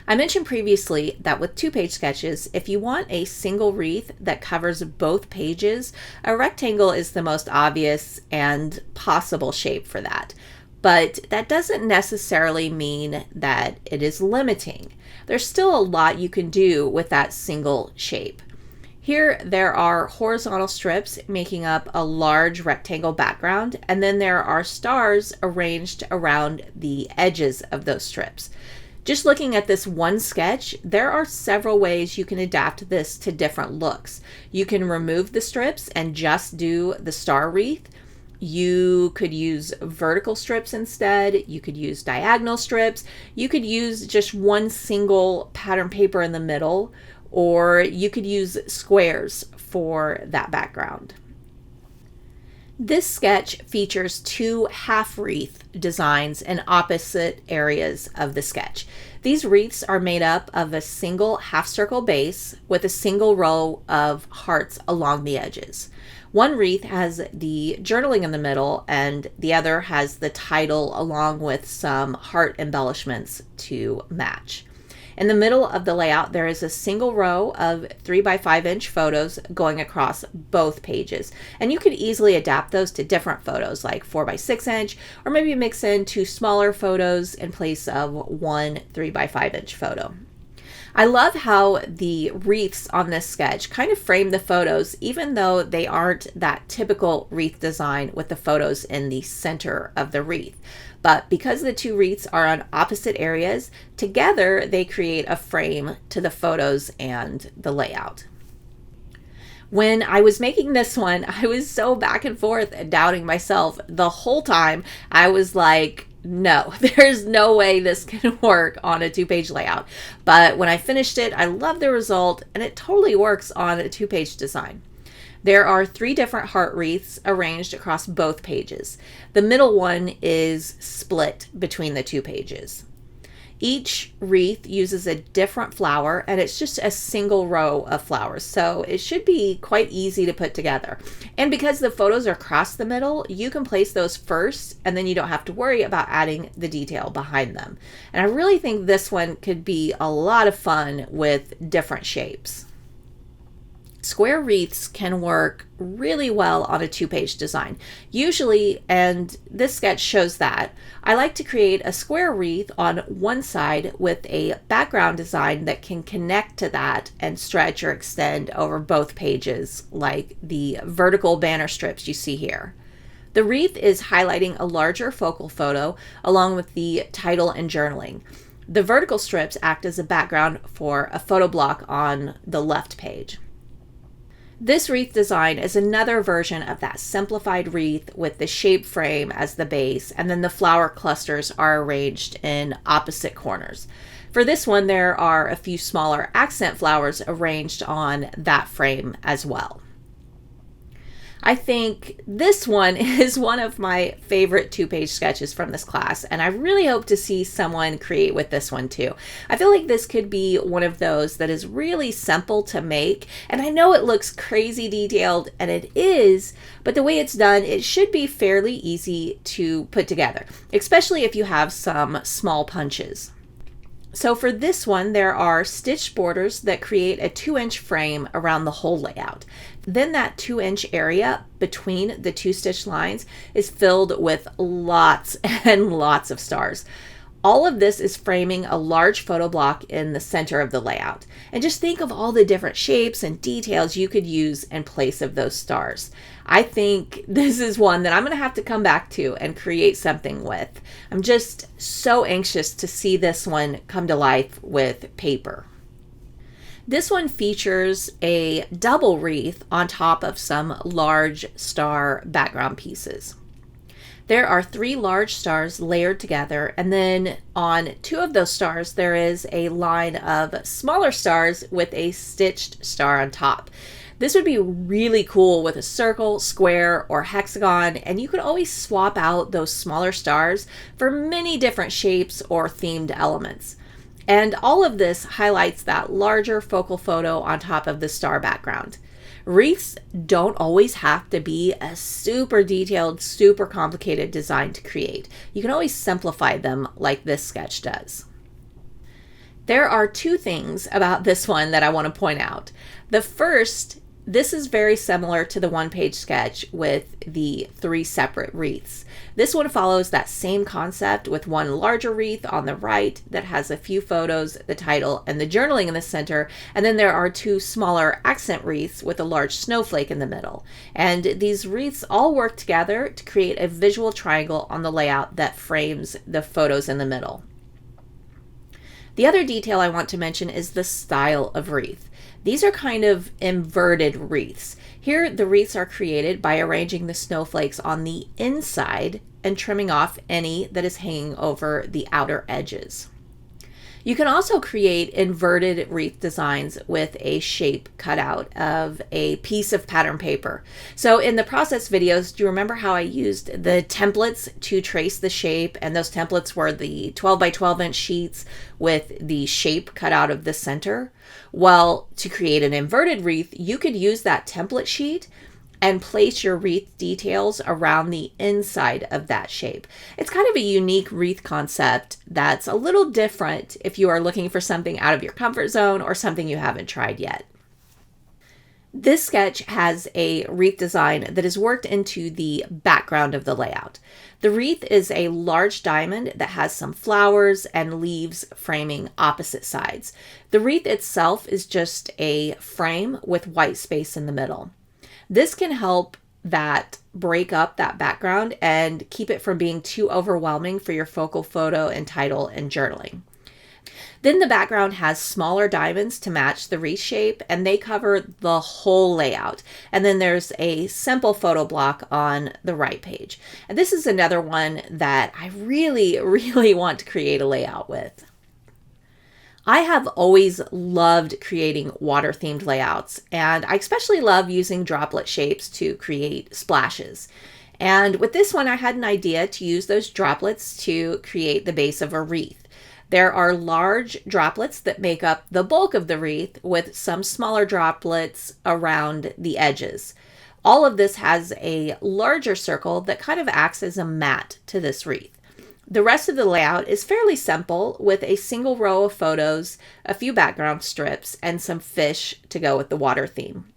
I mentioned previously that with 2-page sketches, if you want a single wreath that covers both pages, a rectangle is the most obvious and possible shape for that. But that doesn't necessarily mean that it is limiting. There's still a lot you can do with that single shape. Here there are horizontal strips making up a large rectangle background, and then there are stars arranged around the edges of those strips. Just looking at this one sketch, there are several ways you can adapt this to different looks. You can remove the strips and just do the star wreath. You could use vertical strips instead. You could use diagonal strips. You could use just one single pattern paper in the middle, or you could use squares for that background. This sketch features 2 half wreath designs in opposite areas of the sketch. These wreaths are made up of a single half circle base with a single row of hearts along the edges. One wreath has the journaling in the middle, and the other has the title along with some heart embellishments to match. In the middle of the layout, there is a single row of 3 by 5 inch photos going across both pages. And you could easily adapt those to different photos like 4 by 6 inch, or maybe mix in 2 smaller photos in place of one 3 by 5 inch photo. I love how the wreaths on this sketch kind of frame the photos, even though they aren't that typical wreath design with the photos in the center of the wreath. But because the 2 wreaths are on opposite areas, together they create a frame to the photos and the layout. When I was making this one, I was so back and forth and doubting myself the whole time. I was like, no, there's no way this can work on a 2-page layout. But when I finished it, I love the result, and it totally works on a 2-page design. There are 3 different heart wreaths arranged across both pages. The middle one is split between the 2 pages. Each wreath uses a different flower, and it's just a single row of flowers, so it should be quite easy to put together. And because the photos are across the middle, you can place those first, and then you don't have to worry about adding the detail behind them. And I really think this one could be a lot of fun with different shapes. Square wreaths can work really well on a 2-page design. Usually, and this sketch shows that, I like to create a square wreath on one side with a background design that can connect to that and stretch or extend over both pages, like the vertical banner strips you see here. The wreath is highlighting a larger focal photo along with the title and journaling. The vertical strips act as a background for a photo block on the left page. This wreath design is another version of that simplified wreath with the shape frame as the base, and then the flower clusters are arranged in opposite corners. For this one, there are a few smaller accent flowers arranged on that frame as well. I think this one is one of my favorite 2-page sketches from this class, and I really hope to see someone create with this one too. I feel like this could be one of those that is really simple to make, and I know it looks crazy detailed, and it is, but the way it's done, it should be fairly easy to put together, especially if you have some small punches. So for this one, there are stitched borders that create a 2-inch frame around the whole layout. Then that 2-inch area between the 2 stitch lines is filled with lots and lots of stars. All of this is framing a large photo block in the center of the layout. And just think of all the different shapes and details you could use in place of those stars. I think this is one that I'm going to have to come back to and create something with. I'm just so anxious to see this one come to life with paper. This one features a double wreath on top of some large star background pieces. There are 3 large stars layered together, and then on 2 of those stars there is a line of smaller stars with a stitched star on top. This would be really cool with a circle, square, or hexagon, and you could always swap out those smaller stars for many different shapes or themed elements. And all of this highlights that larger focal photo on top of the star background. Wreaths don't always have to be a super detailed, super complicated design to create. You can always simplify them like this sketch does. There are 2 things about this one that I want to point out. The first, this is very similar to the 1-page sketch with the 3 separate wreaths. This one follows that same concept with one larger wreath on the right that has a few photos, the title, and the journaling in the center, and then there are 2 smaller accent wreaths with a large snowflake in the middle. And these wreaths all work together to create a visual triangle on the layout that frames the photos in the middle. The other detail I want to mention is the style of wreath. These are kind of inverted wreaths. Here, the wreaths are created by arranging the snowflakes on the inside and trimming off any that is hanging over the outer edges. You can also create inverted wreath designs with a shape cut out of a piece of pattern paper. So in the process videos, do you remember how I used the templates to trace the shape? And those templates were the 12 by 12 inch sheets with the shape cut out of the center. Well, to create an inverted wreath, you could use that template sheet and place your wreath details around the inside of that shape. It's kind of a unique wreath concept that's a little different if you are looking for something out of your comfort zone or something you haven't tried yet. This sketch has a wreath design that is worked into the background of the layout. The wreath is a large diamond that has some flowers and leaves framing opposite sides. The wreath itself is just a frame with white space in the middle. This can help that break up that background and keep it from being too overwhelming for your focal photo and title and journaling. Then the background has smaller diamonds to match the wreath shape, and they cover the whole layout. And then there's a simple photo block on the right page. And this is another one that I really, really want to create a layout with. I have always loved creating water-themed layouts, and I especially love using droplet shapes to create splashes. And with this one, I had an idea to use those droplets to create the base of a wreath. There are large droplets that make up the bulk of the wreath with some smaller droplets around the edges. All of this has a larger circle that kind of acts as a mat to this wreath. The rest of the layout is fairly simple with a single row of photos, a few background strips, and some fish to go with the water theme.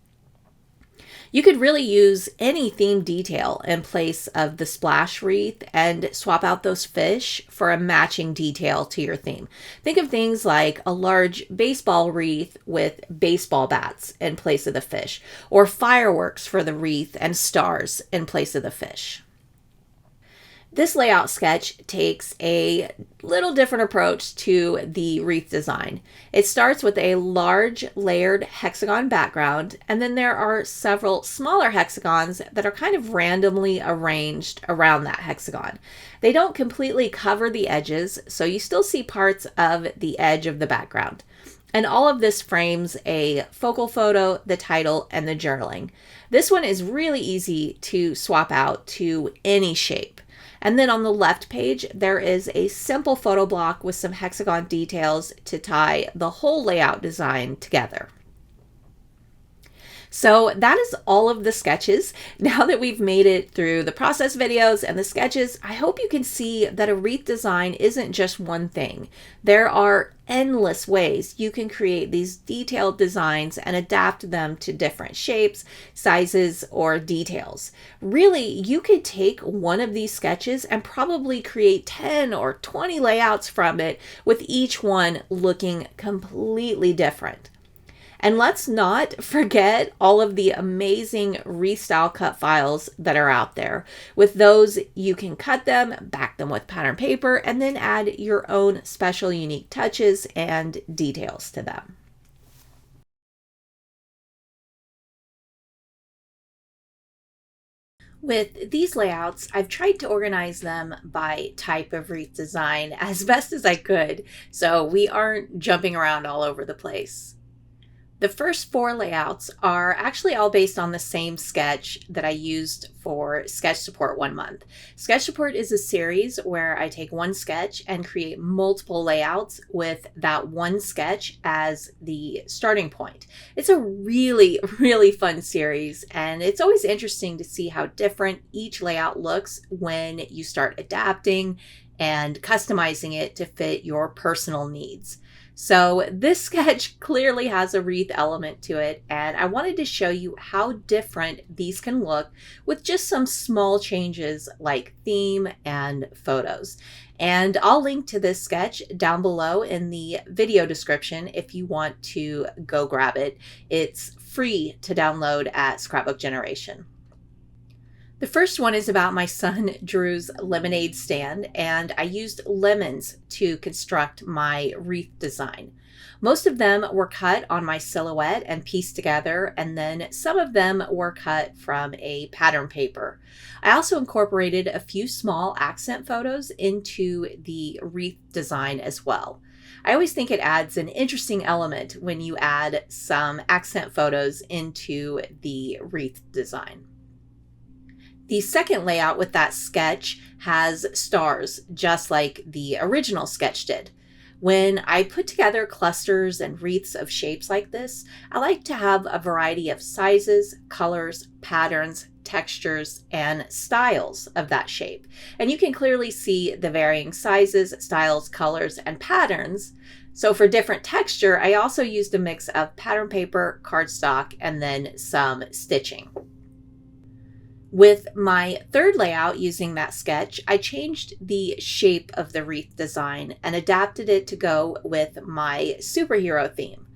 You could really use any theme detail in place of the splash wreath and swap out those fish for a matching detail to your theme. Think of things like a large baseball wreath with baseball bats in place of the fish, or fireworks for the wreath and stars in place of the fish. This layout sketch takes a little different approach to the wreath design. It starts with a large layered hexagon background, and then there are several smaller hexagons that are kind of randomly arranged around that hexagon. They don't completely cover the edges, so you still see parts of the edge of the background. And all of this frames a focal photo, the title, and the journaling. This one is really easy to swap out to any shape. And then on the left page, there is a simple photo block with some hexagon details to tie the whole layout design together. So that is all of the sketches. Now that we've made it through the process videos and the sketches, I hope you can see that a wreath design isn't just one thing. There are endless ways you can create these detailed designs and adapt them to different shapes, sizes, or details. Really, you could take one of these sketches and probably create 10 or 20 layouts from it, with each one looking completely different. And let's not forget all of the amazing wreath style cut files that are out there. With those, you can cut them, back them with pattern paper, and then add your own special unique touches and details to them. With these layouts, I've tried to organize them by type of wreath design as best as I could, so we aren't jumping around all over the place. The first 4 layouts are actually all based on the same sketch that I used for Sketch Support 1 month. Sketch Support is a series where I take one sketch and create multiple layouts with that one sketch as the starting point. It's a really, really fun series, and it's always interesting to see how different each layout looks when you start adapting and customizing it to fit your personal needs. So this sketch clearly has a wreath element to it, and I wanted to show you how different these can look with just some small changes like theme and photos. And I'll link to this sketch down below in the video description if you want to go grab it. It's free to download at Scrapbook Generation. The first one is about my son Drew's lemonade stand, and I used lemons to construct my wreath design. Most of them were cut on my silhouette and pieced together, and then some of them were cut from a pattern paper. I also incorporated a few small accent photos into the wreath design as well. I always think it adds an interesting element when you add some accent photos into the wreath design. The second layout with that sketch has stars, just like the original sketch did. When I put together clusters and wreaths of shapes like this, I like to have a variety of sizes, colors, patterns, textures, and styles of that shape. And you can clearly see the varying sizes, styles, colors, and patterns. So for different texture, I also used a mix of pattern paper, cardstock, and then some stitching. With my third layout using that sketch, I changed the shape of the wreath design and adapted it to go with my superhero theme.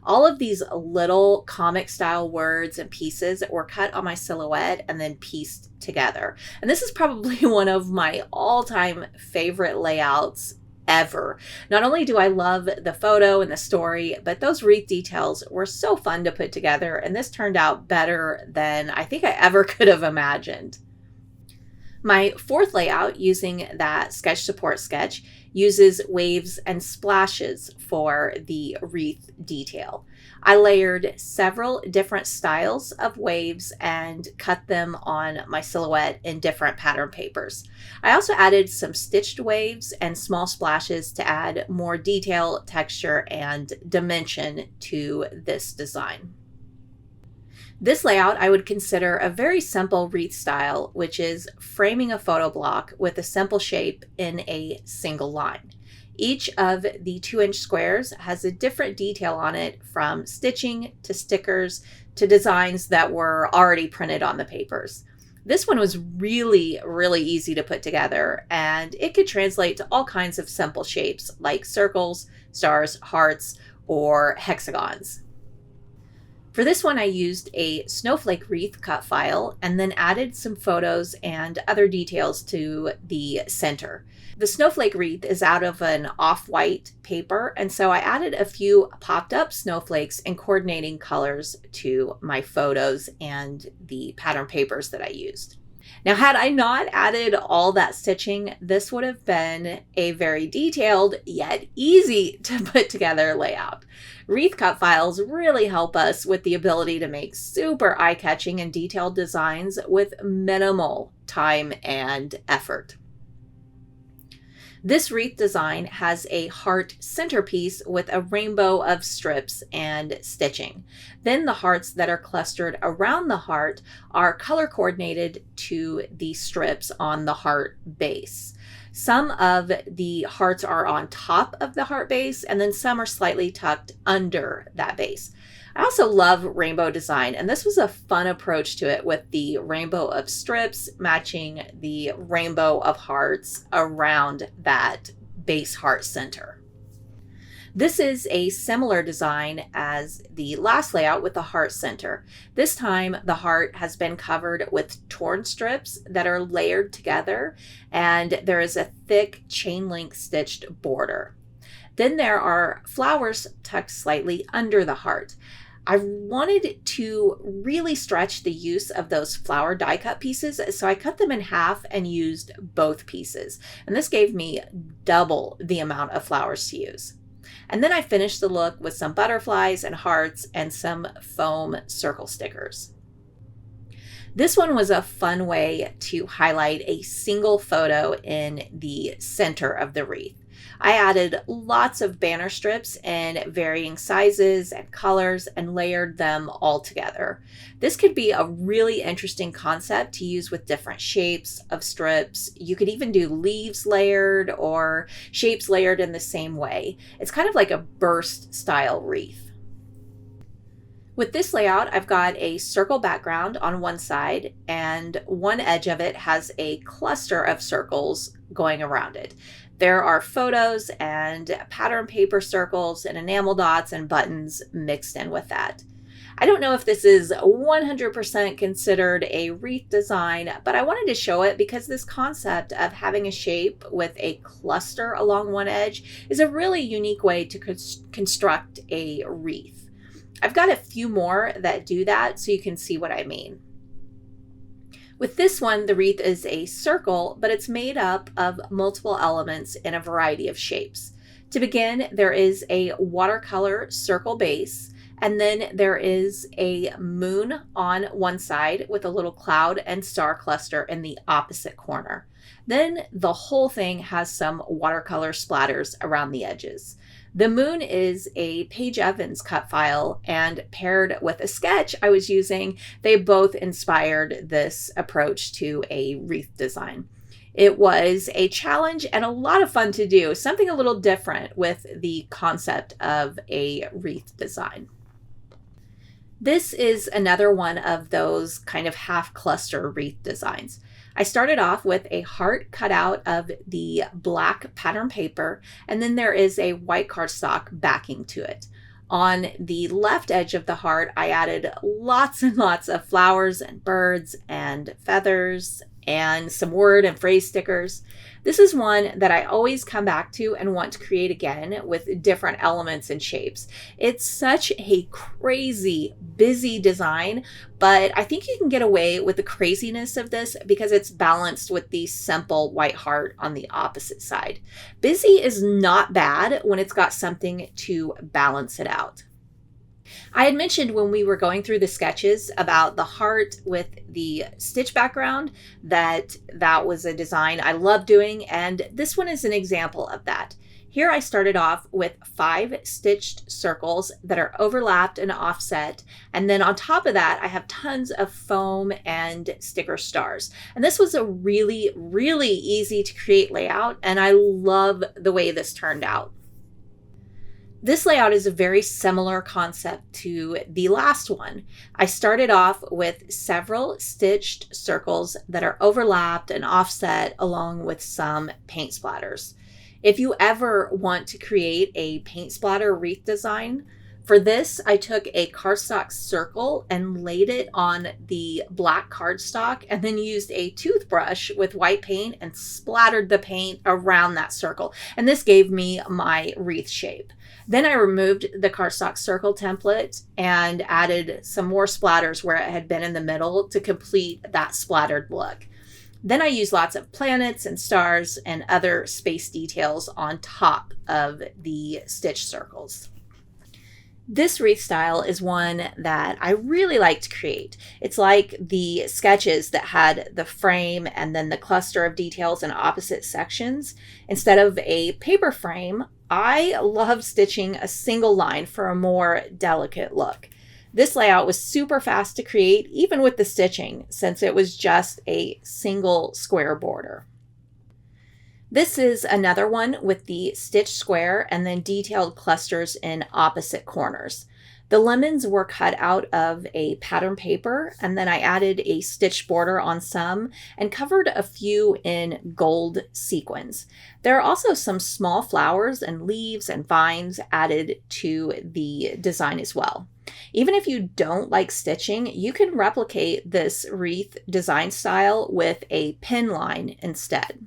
All of these little comic style words and pieces were cut on my silhouette and then pieced together. And this is probably one of my all-time favorite layouts ever. Not only do I love the photo and the story, but those wreath details were so fun to put together, and this turned out better than I think I ever could have imagined. My fourth layout using that Sketch Support sketch uses waves and splashes for the wreath detail. I layered several different styles of waves and cut them on my silhouette in different pattern papers. I also added some stitched waves and small splashes to add more detail, texture, and dimension to this design. This layout I would consider a very simple wreath style, which is framing a photo block with a simple shape in a single line. Each of the 2-inch squares has a different detail on it, from stitching to stickers to designs that were already printed on the papers. This one was really, really easy to put together, and it could translate to all kinds of simple shapes like circles, stars, hearts, or hexagons. For this one, I used a snowflake wreath cut file and then added some photos and other details to the center. The snowflake wreath is out of an off-white paper, and so I added a few popped up snowflakes in coordinating colors to my photos and the pattern papers that I used. Now, had I not added all that stitching, this would have been a very detailed yet easy to put together layout. Wreath cut files really help us with the ability to make super eye-catching and detailed designs with minimal time and effort. This wreath design has a heart centerpiece with a rainbow of strips and stitching. Then the hearts that are clustered around the heart are color coordinated to the strips on the heart base. Some of the hearts are on top of the heart base, and then some are slightly tucked under that base. I also love rainbow design, and this was a fun approach to it with the rainbow of strips matching the rainbow of hearts around that base heart center. This is a similar design as the last layout with the heart center. This time the heart has been covered with torn strips that are layered together, and there is a thick chain link stitched border. Then there are flowers tucked slightly under the heart. I wanted to really stretch the use of those flower die cut pieces, so I cut them in half and used both pieces. And this gave me double the amount of flowers to use. And then I finished the look with some butterflies and hearts and some foam circle stickers. This one was a fun way to highlight a single photo in the center of the wreath. I added lots of banner strips in varying sizes and colors and layered them all together. This could be a really interesting concept to use with different shapes of strips. You could even do leaves layered or shapes layered in the same way. It's kind of like a burst style wreath. With this layout, I've got a circle background on one side, and one edge of it has a cluster of circles going around it. There are photos and pattern paper circles and enamel dots and buttons mixed in with that. I don't know if this is 100% considered a wreath design, but I wanted to show it because this concept of having a shape with a cluster along one edge is a really unique way to construct a wreath. I've got a few more that do that so you can see what I mean. With this one, the wreath is a circle, but it's made up of multiple elements in a variety of shapes. To begin, there is a watercolor circle base, and then there is a moon on one side with a little cloud and star cluster in the opposite corner. Then the whole thing has some watercolor splatters around the edges. The moon is a Paige Evans cut file, and paired with a sketch I was using, they both inspired this approach to a wreath design. It was a challenge and a lot of fun to do, something a little different with the concept of a wreath design. This is another one of those kind of half cluster wreath designs. I started off with a heart cut out of the black pattern paper, and then there is a white cardstock backing to it. On the left edge of the heart, I added lots and lots of flowers and birds and feathers and some word and phrase stickers. This is one that I always come back to and want to create again with different elements and shapes. It's such a crazy, busy design, but I think you can get away with the craziness of this because it's balanced with the simple white heart on the opposite side. Busy is not bad when it's got something to balance it out. I had mentioned when we were going through the sketches about the heart with the stitch background that was a design I love doing, and this one is an example of that. Here I started off with 5 stitched circles that are overlapped and offset, and then on top of that I have tons of foam and sticker stars. And this was a really, really easy to create layout, and I love the way this turned out. This layout is a very similar concept to the last one. I started off with several stitched circles that are overlapped and offset along with some paint splatters. If you ever want to create a paint splatter wreath design, for this I took a cardstock circle and laid it on the black cardstock and then used a toothbrush with white paint and splattered the paint around that circle. And this gave me my wreath shape. Then I removed the cardstock circle template and added some more splatters where it had been in the middle to complete that splattered look. Then I use lots of planets and stars and other space details on top of the stitch circles. This wreath style is one that I really like to create. It's like the sketches that had the frame and then the cluster of details in opposite sections. Instead of a paper frame, I love stitching a single line for a more delicate look. This layout was super fast to create, even with the stitching, since it was just a single square border. This is another one with the stitched square and then detailed clusters in opposite corners. The lemons were cut out of a pattern paper, and then I added a stitched border on some and covered a few in gold sequins. There are also some small flowers and leaves and vines added to the design as well. Even if you don't like stitching, you can replicate this wreath design style with a pin line instead.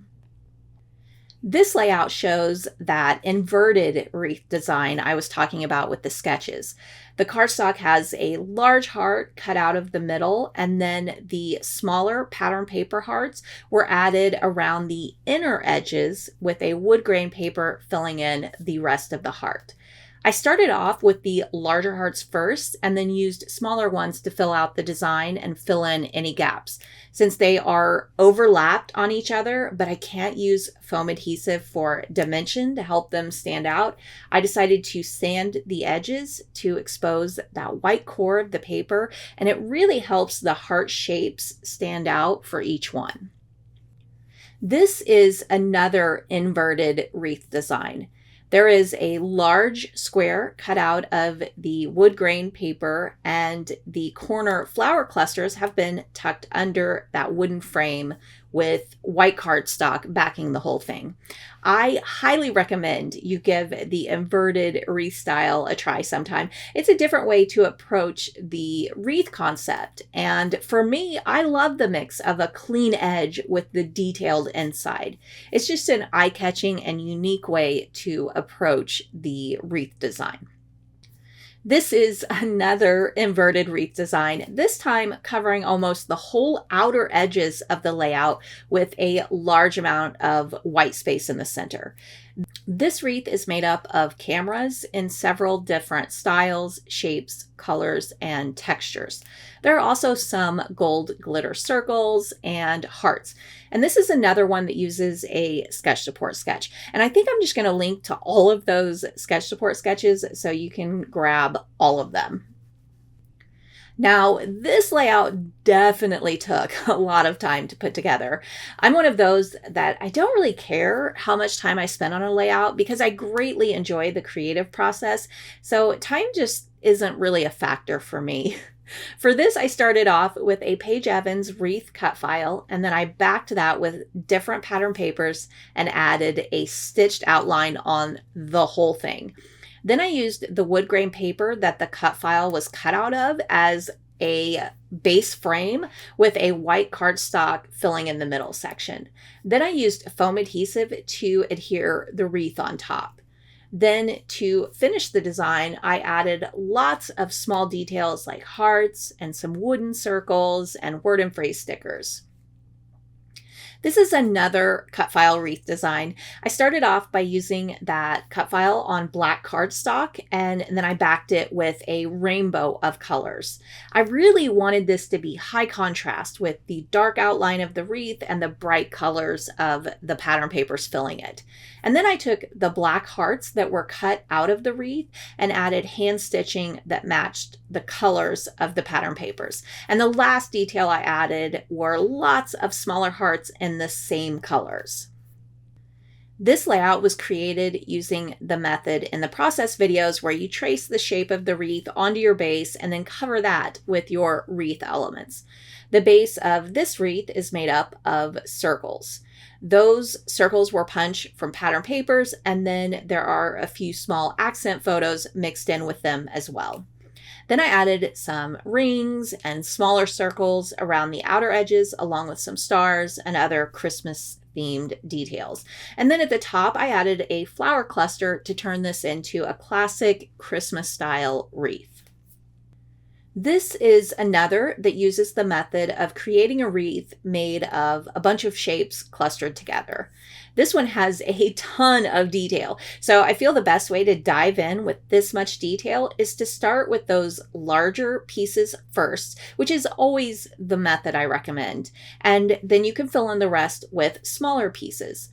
This layout shows that inverted wreath design I was talking about with the sketches. The cardstock has a large heart cut out of the middle, and then the smaller pattern paper hearts were added around the inner edges with a wood grain paper filling in the rest of the heart. I started off with the larger hearts first and then used smaller ones to fill out the design and fill in any gaps. Since they are overlapped on each other, but I can't use foam adhesive for dimension to help them stand out, I decided to sand the edges to expose that white core of the paper, and it really helps the heart shapes stand out for each one. This is another inverted wreath design. There is a large square cut out of the wood grain paper, and the corner flower clusters have been tucked under that wooden frame with white cardstock backing the whole thing. I highly recommend you give the inverted wreath style a try sometime. It's a different way to approach the wreath concept, and for me, I love the mix of a clean edge with the detailed inside. It's just an eye-catching and unique way to approach the wreath design. This is another inverted wreath design, this time covering almost the whole outer edges of the layout with a large amount of white space in the center. This wreath is made up of cameras in several different styles, shapes, colors, and textures. There are also some gold glitter circles and hearts. And this is another one that uses a sketch support sketch. And I think I'm just going to link to all of those sketch support sketches so you can grab all of them. Now, this layout definitely took a lot of time to put together. I'm one of those that I don't really care how much time I spend on a layout because I greatly enjoy the creative process. So time just isn't really a factor for me. For this, I started off with a Paige Evans wreath cut file, and then I backed that with different pattern papers and added a stitched outline on the whole thing. Then I used the wood grain paper that the cut file was cut out of as a base frame with a white cardstock filling in the middle section. Then I used foam adhesive to adhere the wreath on top. Then to finish the design, I added lots of small details like hearts and some wooden circles and word and phrase stickers. This is another cut file wreath design. I started off by using that cut file on black cardstock, and then I backed it with a rainbow of colors. I really wanted this to be high contrast with the dark outline of the wreath and the bright colors of the pattern papers filling it. And then I took the black hearts that were cut out of the wreath and added hand stitching that matched the colors of the pattern papers. And the last detail I added were lots of smaller hearts in the same colors. This layout was created using the method in the process videos where you trace the shape of the wreath onto your base and then cover that with your wreath elements. The base of this wreath is made up of circles. Those circles were punched from pattern papers, and then there are a few small accent photos mixed in with them as well. Then I added some rings and smaller circles around the outer edges, along with some stars and other Christmas themed details. And then at the top, I added a flower cluster to turn this into a classic Christmas style wreath. This is another that uses the method of creating a wreath made of a bunch of shapes clustered together. This one has a ton of detail, so I feel the best way to dive in with this much detail is to start with those larger pieces first, which is always the method I recommend, and then you can fill in the rest with smaller pieces.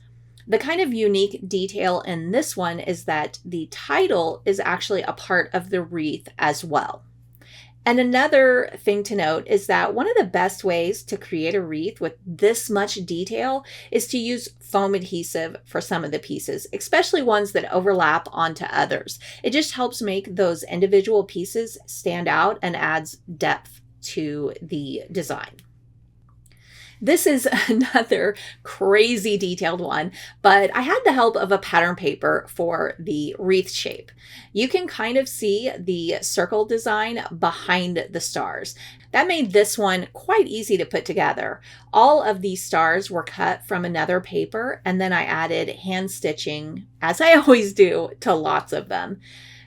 The kind of unique detail in this one is that the title is actually a part of the wreath as well. And another thing to note is that one of the best ways to create a wreath with this much detail is to use foam adhesive for some of the pieces, especially ones that overlap onto others. It just helps make those individual pieces stand out and adds depth to the design. This is another crazy detailed one, but I had the help of a pattern paper for the wreath shape. You can kind of see the circle design behind the stars. That made this one quite easy to put together. All of these stars were cut from another paper, and then I added hand stitching, as I always do, to lots of them.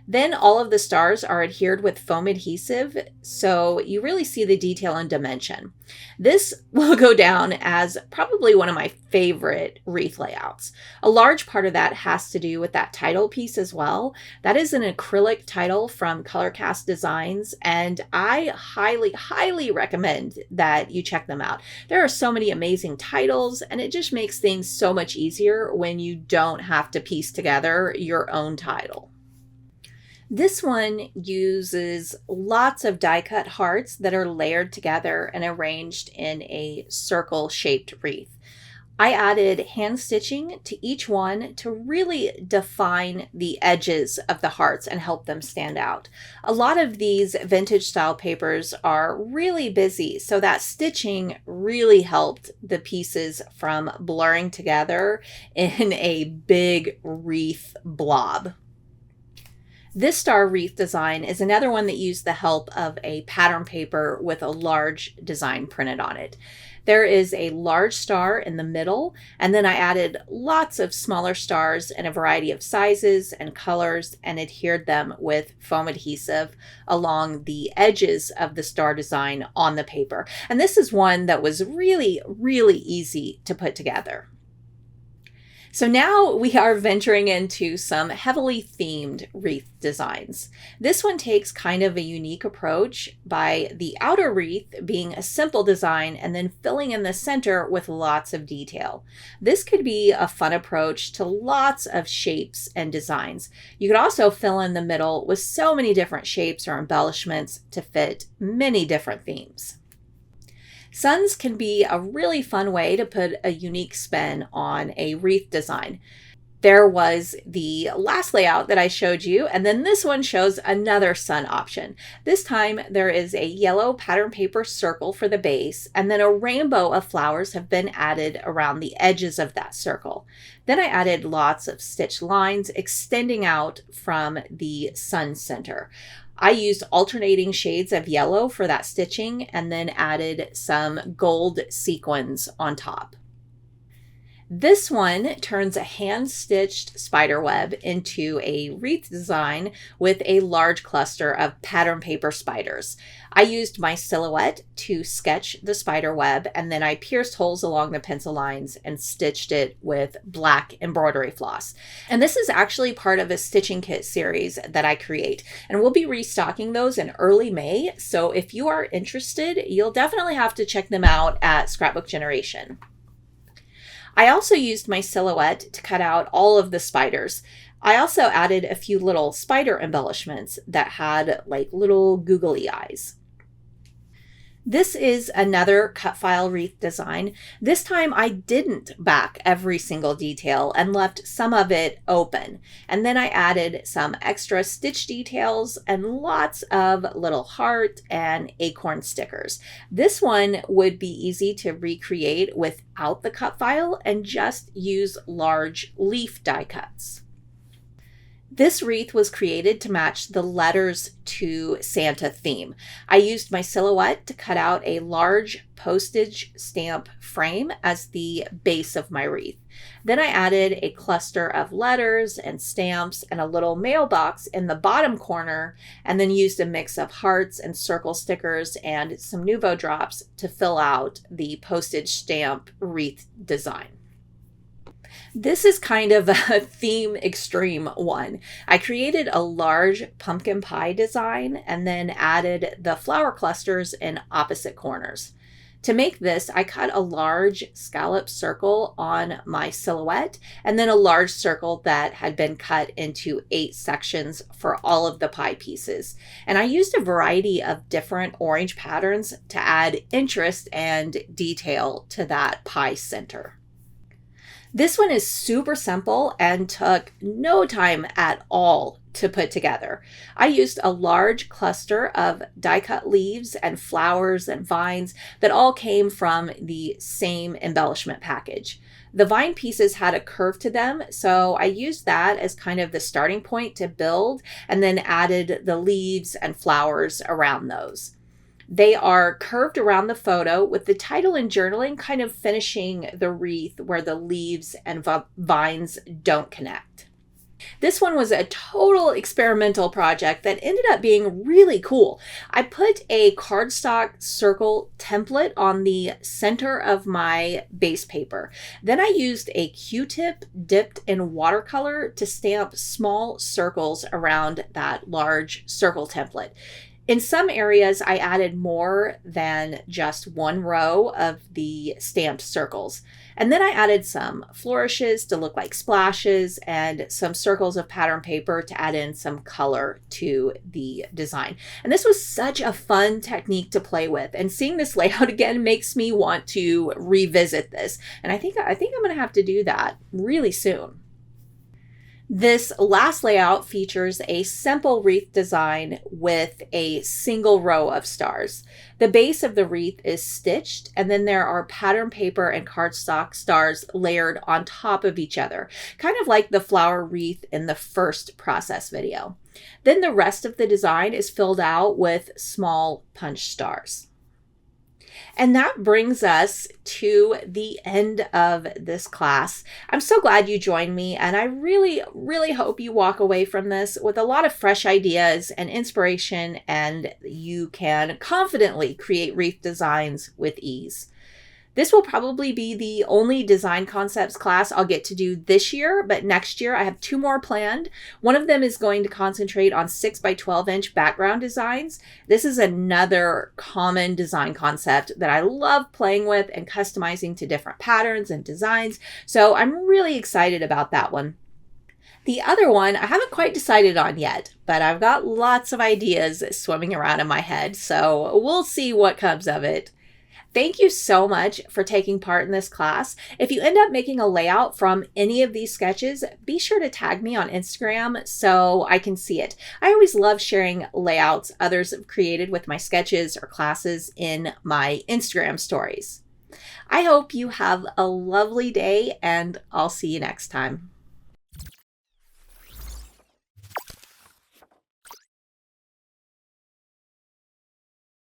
Then all of the stars are adhered with foam adhesive, so you really see the detail and dimension. This will go down as probably one of my favorite wreath layouts. A large part of that has to do with that title piece as well. That is an acrylic title from Colorcast Designs, and I highly, highly recommend that you check them out. There are so many amazing titles, and it just makes things so much easier when you don't have to piece together your own title. This one uses lots of die-cut hearts that are layered together and arranged in a circle-shaped wreath. I added hand stitching to each one to really define the edges of the hearts and help them stand out. A lot of these vintage style papers are really busy, so that stitching really helped the pieces from blurring together in a big wreath blob. This star wreath design is another one that used the help of a pattern paper with a large design printed on it. There is a large star in the middle, and then I added lots of smaller stars in a variety of sizes and colors and adhered them with foam adhesive along the edges of the star design on the paper. And this is one that was really, really easy to put together. So now we are venturing into some heavily themed wreath designs. This one takes kind of a unique approach by the outer wreath being a simple design and then filling in the center with lots of detail. This could be a fun approach to lots of shapes and designs. You could also fill in the middle with so many different shapes or embellishments to fit many different themes. Suns can be a really fun way to put a unique spin on a wreath design. There was the last layout that I showed you, and then this one shows another sun option. This time there is a yellow pattern paper circle for the base, and then a rainbow of flowers have been added around the edges of that circle. Then I added lots of stitched lines extending out from the sun center. I used alternating shades of yellow for that stitching and then added some gold sequins on top. This one turns a hand-stitched spider web into a wreath design with a large cluster of pattern paper spiders. I used my silhouette to sketch the spider web, and then I pierced holes along the pencil lines and stitched it with black embroidery floss. And this is actually part of a stitching kit series that I create, and we'll be restocking those in early May. So if you are interested, you'll definitely have to check them out at Scrapbook Generation. I also used my silhouette to cut out all of the spiders. I also added a few little spider embellishments that had like little googly eyes. This is another cut file wreath design. This time I didn't back every single detail and left some of it open. And then I added some extra stitch details and lots of little heart and acorn stickers. This one would be easy to recreate without the cut file and just use large leaf die cuts. This wreath was created to match the letters to Santa theme. I used my silhouette to cut out a large postage stamp frame as the base of my wreath. Then I added a cluster of letters and stamps and a little mailbox in the bottom corner, and then used a mix of hearts and circle stickers and some Nuvo Drops to fill out the postage stamp wreath design. This is kind of a theme extreme one. I created a large pumpkin pie design and then added the flower clusters in opposite corners. To make this, I cut a large scallop circle on my silhouette and then a large circle that had been cut into 8 sections for all of the pie pieces. And I used a variety of different orange patterns to add interest and detail to that pie center. This one is super simple and took no time at all to put together. I used a large cluster of die-cut leaves and flowers and vines that all came from the same embellishment package. The vine pieces had a curve to them, so I used that as kind of the starting point to build, and then added the leaves and flowers around those. They are curved around the photo, with the title and journaling kind of finishing the wreath where the leaves and vines don't connect. This one was a total experimental project that ended up being really cool. I put a cardstock circle template on the center of my base paper. Then I used a Q-tip dipped in watercolor to stamp small circles around that large circle template. In some areas, I added more than just one row of the stamped circles. And then I added some flourishes to look like splashes and some circles of pattern paper to add in some color to the design. And this was such a fun technique to play with. And seeing this layout again makes me want to revisit this. And I think I'm going to have to do that really soon. This last layout features a simple wreath design with a single row of stars. The base of the wreath is stitched, and then there are pattern paper and cardstock stars layered on top of each other, kind of like the flower wreath in the first process video. Then the rest of the design is filled out with small punch stars. And that brings us to the end of this class. I'm so glad you joined me, and I really, really hope you walk away from this with a lot of fresh ideas and inspiration, and you can confidently create wreath designs with ease. This will probably be the only design concepts class I'll get to do this year, but next year I have 2 more planned. One of them is going to concentrate on 6 by 12 inch background designs. This is another common design concept that I love playing with and customizing to different patterns and designs. So I'm really excited about that one. The other one I haven't quite decided on yet, but I've got lots of ideas swimming around in my head, so we'll see what comes of it. Thank you so much for taking part in this class. If you end up making a layout from any of these sketches, be sure to tag me on Instagram so I can see it. I always love sharing layouts others have created with my sketches or classes in my Instagram stories. I hope you have a lovely day, and I'll see you next time.